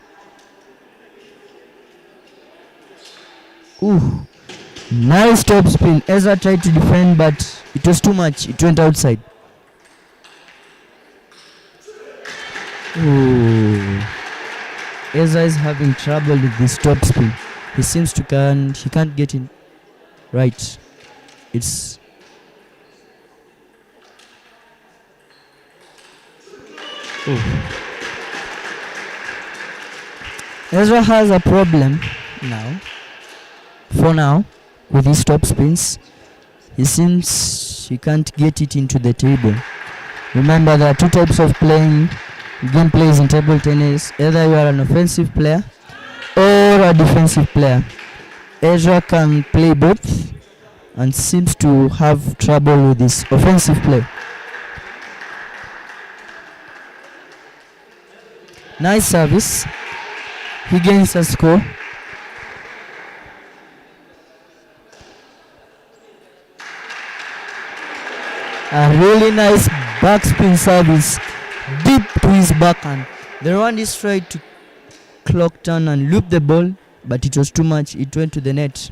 Ooh, nice top spin. Ezra tried to defend, but it was too much. It went outside. Ooh. Ezra is having trouble with this top spin. He seems he can't get in right. It's Ezra has a problem now. For now, with his top spins, he seems he can't get it into the table. Remember, there are 2 types of game plays in table tennis. Either you are an offensive player or a defensive player. Ezra can play both and seems to have trouble with his offensive play. Nice service. He gains a score. A really nice backspin service deep to his backhand. The Rwandese tried to clock turn and loop the ball, but it was too much. It went to the net.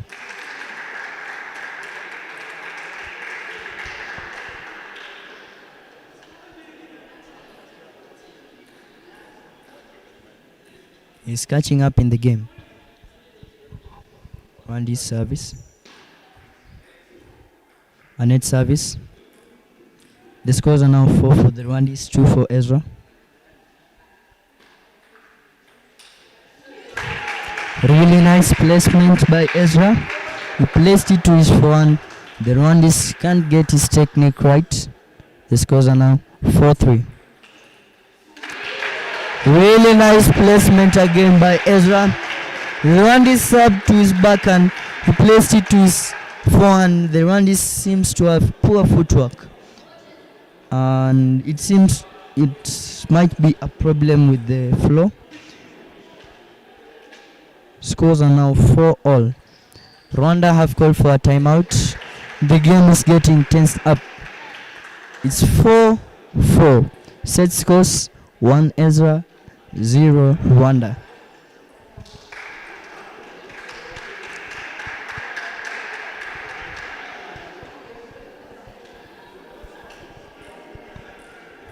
He's catching up in the game. Rwandese service. A net service. The scores are now 4 for the Rwandese, 2 for Ezra. Really nice placement by Ezra. He placed it to his forehand. The Rwandese can't get his technique right. The scores are now 4-3. Really nice placement again by Ezra. The Rwandese sub to his backhand. He placed it to his forehand. The Rwandese seems to have poor footwork, and it seems it might be a problem with the flow. Scores are now 4-all. Rwanda have called for a timeout. The game is getting tensed up. It's 4-4. Set scores 1 Ezra, 0 Rwanda.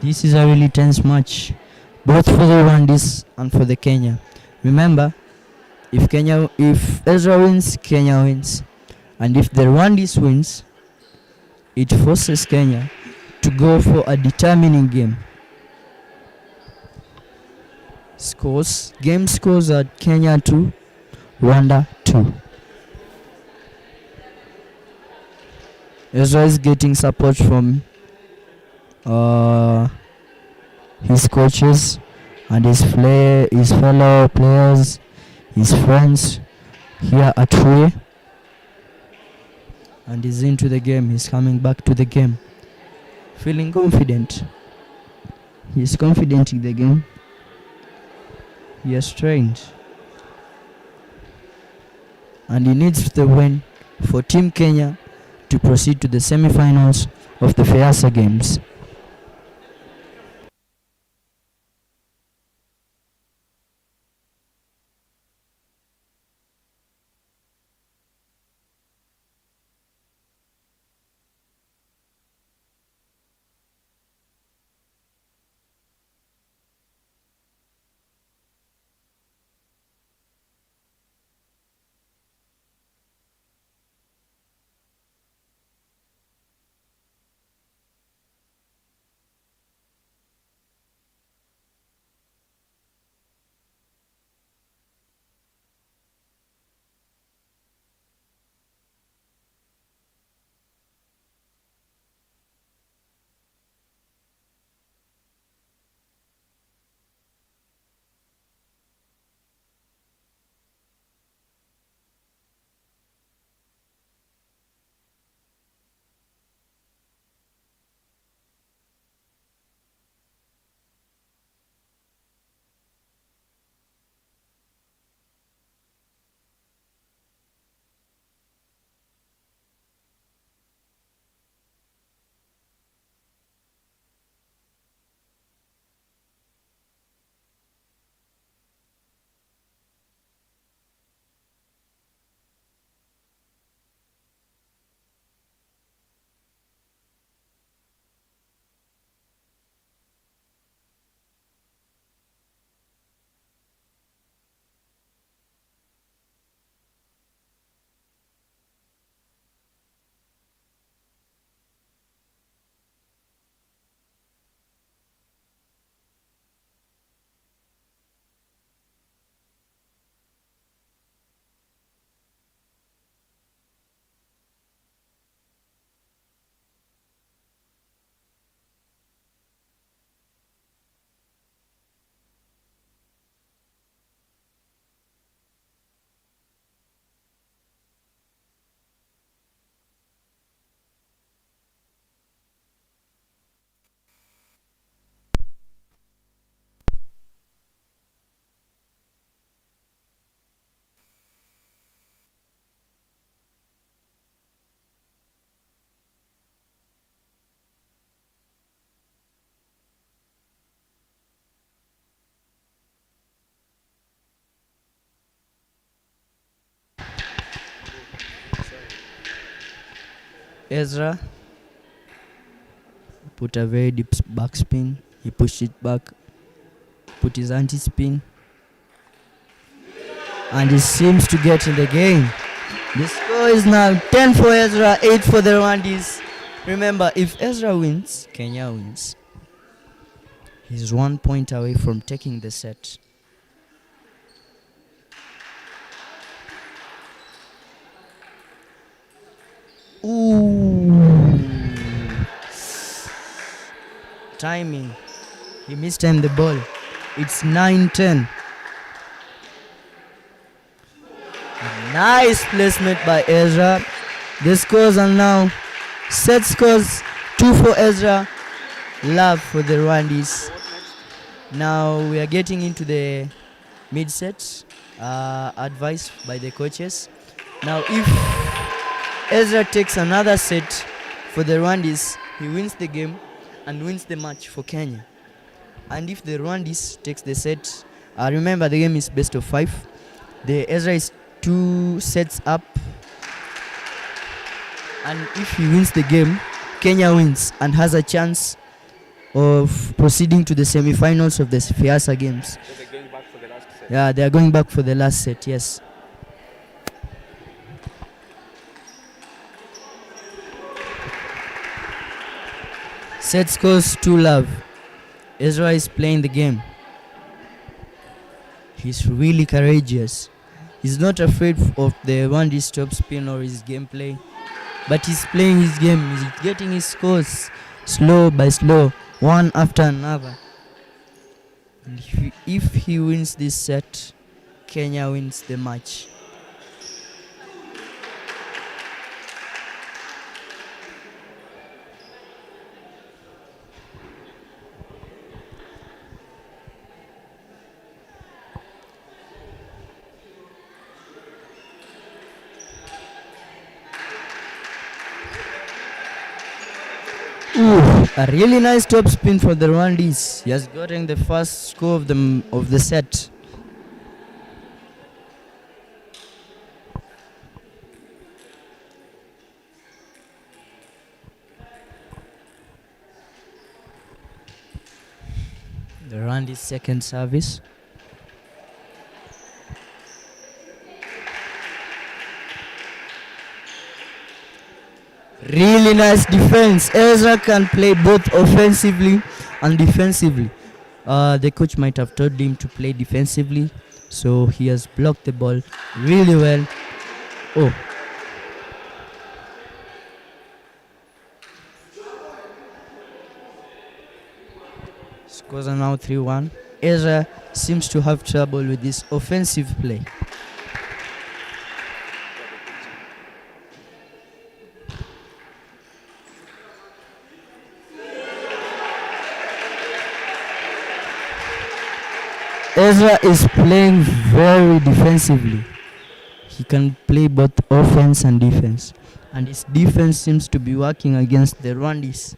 This is a really tense match, both for the Rwandese and for the Kenya. Remember, if Ezra wins, Kenya wins, and if the Rwandese wins, it forces Kenya to go for a determining game. Game scores are Kenya 2, Rwanda 2. Ezra is getting support from his coaches and his fellow players, his friends here at Hue, and he's into the game. He's coming back to the game, feeling confident. He's confident in the game. He has trained, and he needs the win for Team Kenya to proceed to the semi-finals of the FEASA Games. Ezra put a very deep back spin. He pushed it back, put his anti-spin, and he seems to get in the game. The score is now 10 for Ezra, 8 for the Rwandese. Remember, if Ezra wins, Kenya wins. He's 1 point away from taking the set. Ooh. Timing. He mistimed the ball. It's 9-10. Nice placement by Ezra. The scores are now set scores 2 for Ezra, love for the Rwandese. Now we are getting into the mid set. Advice by the coaches. Now if Ezra takes another set for the Rwandese, he wins the game and wins the match for Kenya. And if the Rwandese takes the set, remember the game is best of 5. The Ezra is 2 sets up, and if he wins the game, Kenya wins and has a chance of proceeding to the semi-finals of the FIASA games. So they're going back for the last set. Yeah, they are going back for the last set, yes. Set scores 2-love. Ezra is playing the game. He's really courageous. He's not afraid of the Rwandese top spin or his gameplay, but he's playing his game. He's getting his scores slow by slow, one after another. And if he wins this set, Kenya wins the match. Ooh, a really nice top spin for the Rwandese. He has gotten the first score of the set. The Rwandese second service. Really nice defense. Ezra can play both offensively and defensively. The coach might have told him to play defensively, so he has blocked the ball really well. Oh. Scores are now 3-1. Ezra seems to have trouble with this offensive play. Ezra is playing very defensively. He can play both offense and defense. And his defense seems to be working against the Rwandese.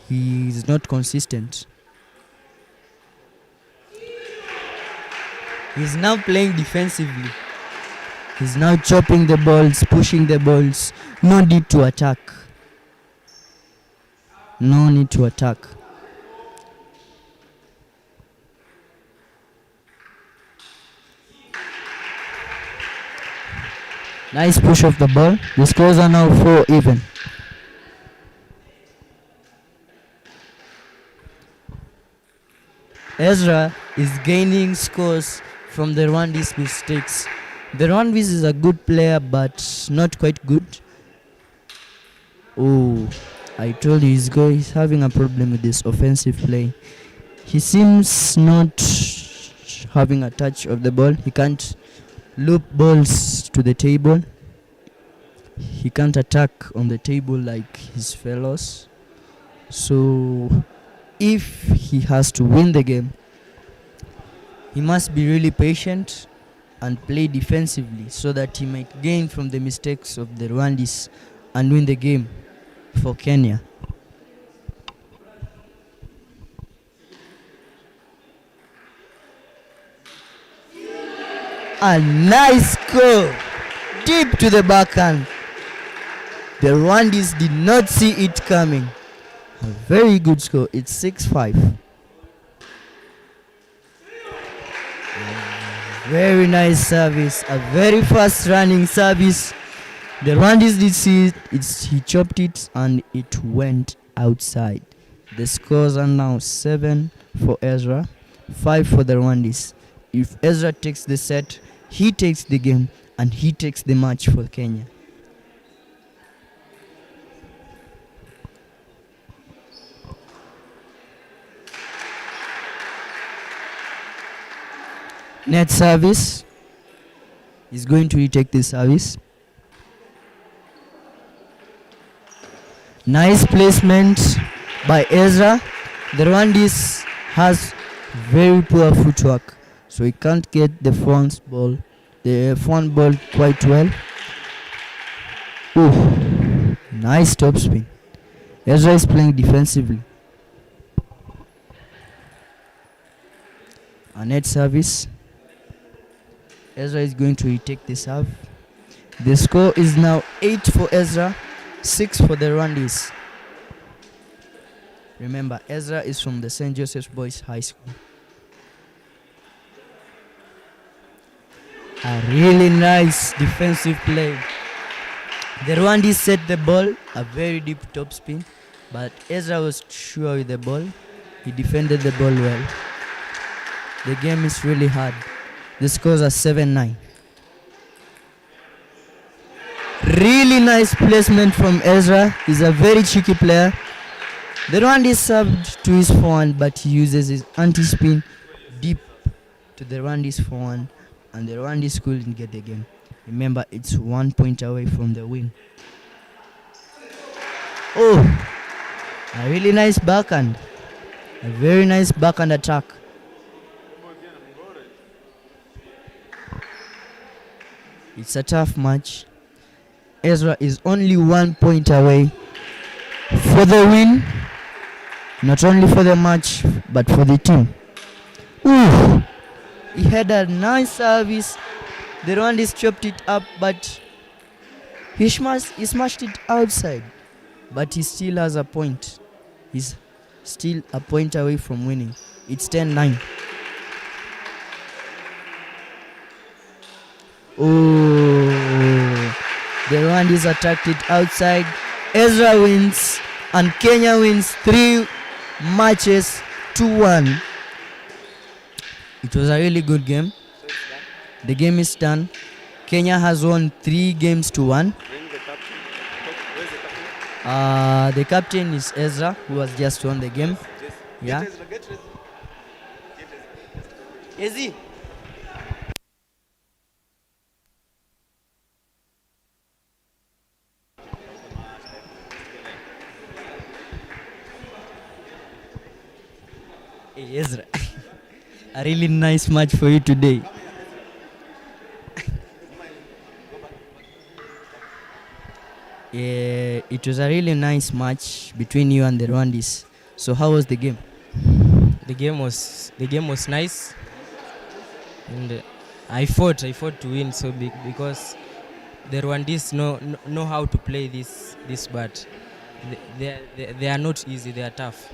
He is not consistent. He's now playing defensively. He's now chopping the balls, pushing the balls. No need to attack. No need to attack. Nice push of the ball. The scores are now 4 even. Ezra is gaining scores from the Rwandese mistakes. The Rwandese is a good player, but not quite good. Oh, I told you he's having a problem with this offensive play. He seems not having a touch of the ball. He can't loop balls to the table. He can't attack on the table like his fellows. So if he has to win the game, he must be really patient and play defensively so that he might gain from the mistakes of the Rwandese and win the game for Kenya. A nice goal, deep to the backhand. The Rwandese did not see it coming. A very good score. It's 6-5. Very nice service. A very fast running service The Rwandese did see it, he chopped it and it went outside. The scores are now 7 for Ezra, 5 for the Rwandese. If Ezra takes the set, he takes the game and he takes the match for Kenya. Net service. He's going to retake the service. Nice placement by Ezra. The Rwandese has very poor footwork, so he can't get the front ball quite well. Ooh, nice top spin. Ezra is playing defensively. A net service. Ezra is going to retake the serve. The score is now 8 for Ezra, 6 for the Rwandese. Remember, Ezra is from the St. Joseph's Boys High School. A really nice defensive play. The Rwandese set the ball, a very deep top spin, but Ezra was sure with the ball. He defended the ball well. The game is really hard. The scores are 7-9. Really nice placement from Ezra. He's a very cheeky player. The Rwandese served to his forehand, but he uses his anti-spin deep to the Rwandese forehand, and the Rwandese couldn't get the game. Remember, it's 1 point away from the win. Oh, a really nice backhand. A very nice backhand attack. It's a tough match. Ezra is only 1 point away for the win. Not only for the match, but for the team. Ooh, he had a nice service. The Rwandese chopped it up, but he smashed it outside. But he still has a point. He's still a point away from winning. It's 10-9. Oh, the Rwandese attacked it outside. Ezra wins, and Kenya wins 3 matches to 1. It was a really good game. The game is done. Kenya has won 3 games to 1. The captain is Ezra, who has just won the game. Yeah. Ezzy. Hey, Ezra. A really nice match for you today. Yeah, it was a really nice match between you and the Rwandese. So how was the game? The game was nice, and I fought to win so big because the Rwandese know how to play this, but they are not easy. They are tough.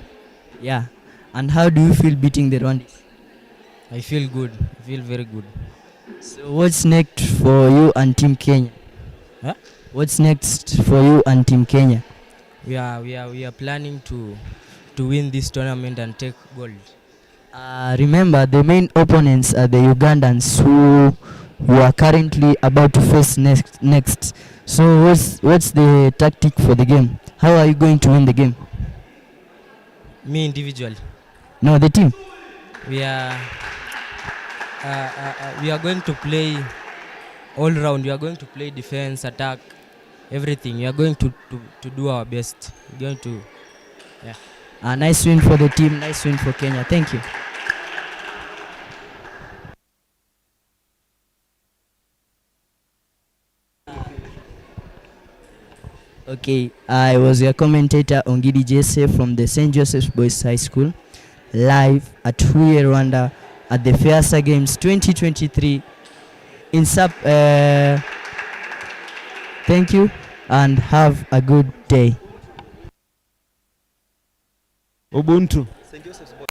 Yeah. And how do you feel beating the Rwandese? I feel good. I feel very good. So what's next for you and Team Kenya? Huh? What's next for you and Team Kenya? We are planning to win this tournament and take gold. Remember, the main opponents are the Ugandans who are currently about to face next. So what's the tactic for the game? How are you going to win the game? Me individually. No, the team. We are going to play all round. We are going to play defense, attack, everything. We are going to do our best. We're going to, yeah. A nice win for the team. Nice win for Kenya. Thank you. Okay, I was your commentator Ongidi Jesse from the St. Joseph's Boys High School, live at Huye, Rwanda, at the FIASA Games 2023 in thank you and have a good day. Ubuntu. St. Joseph's Boys.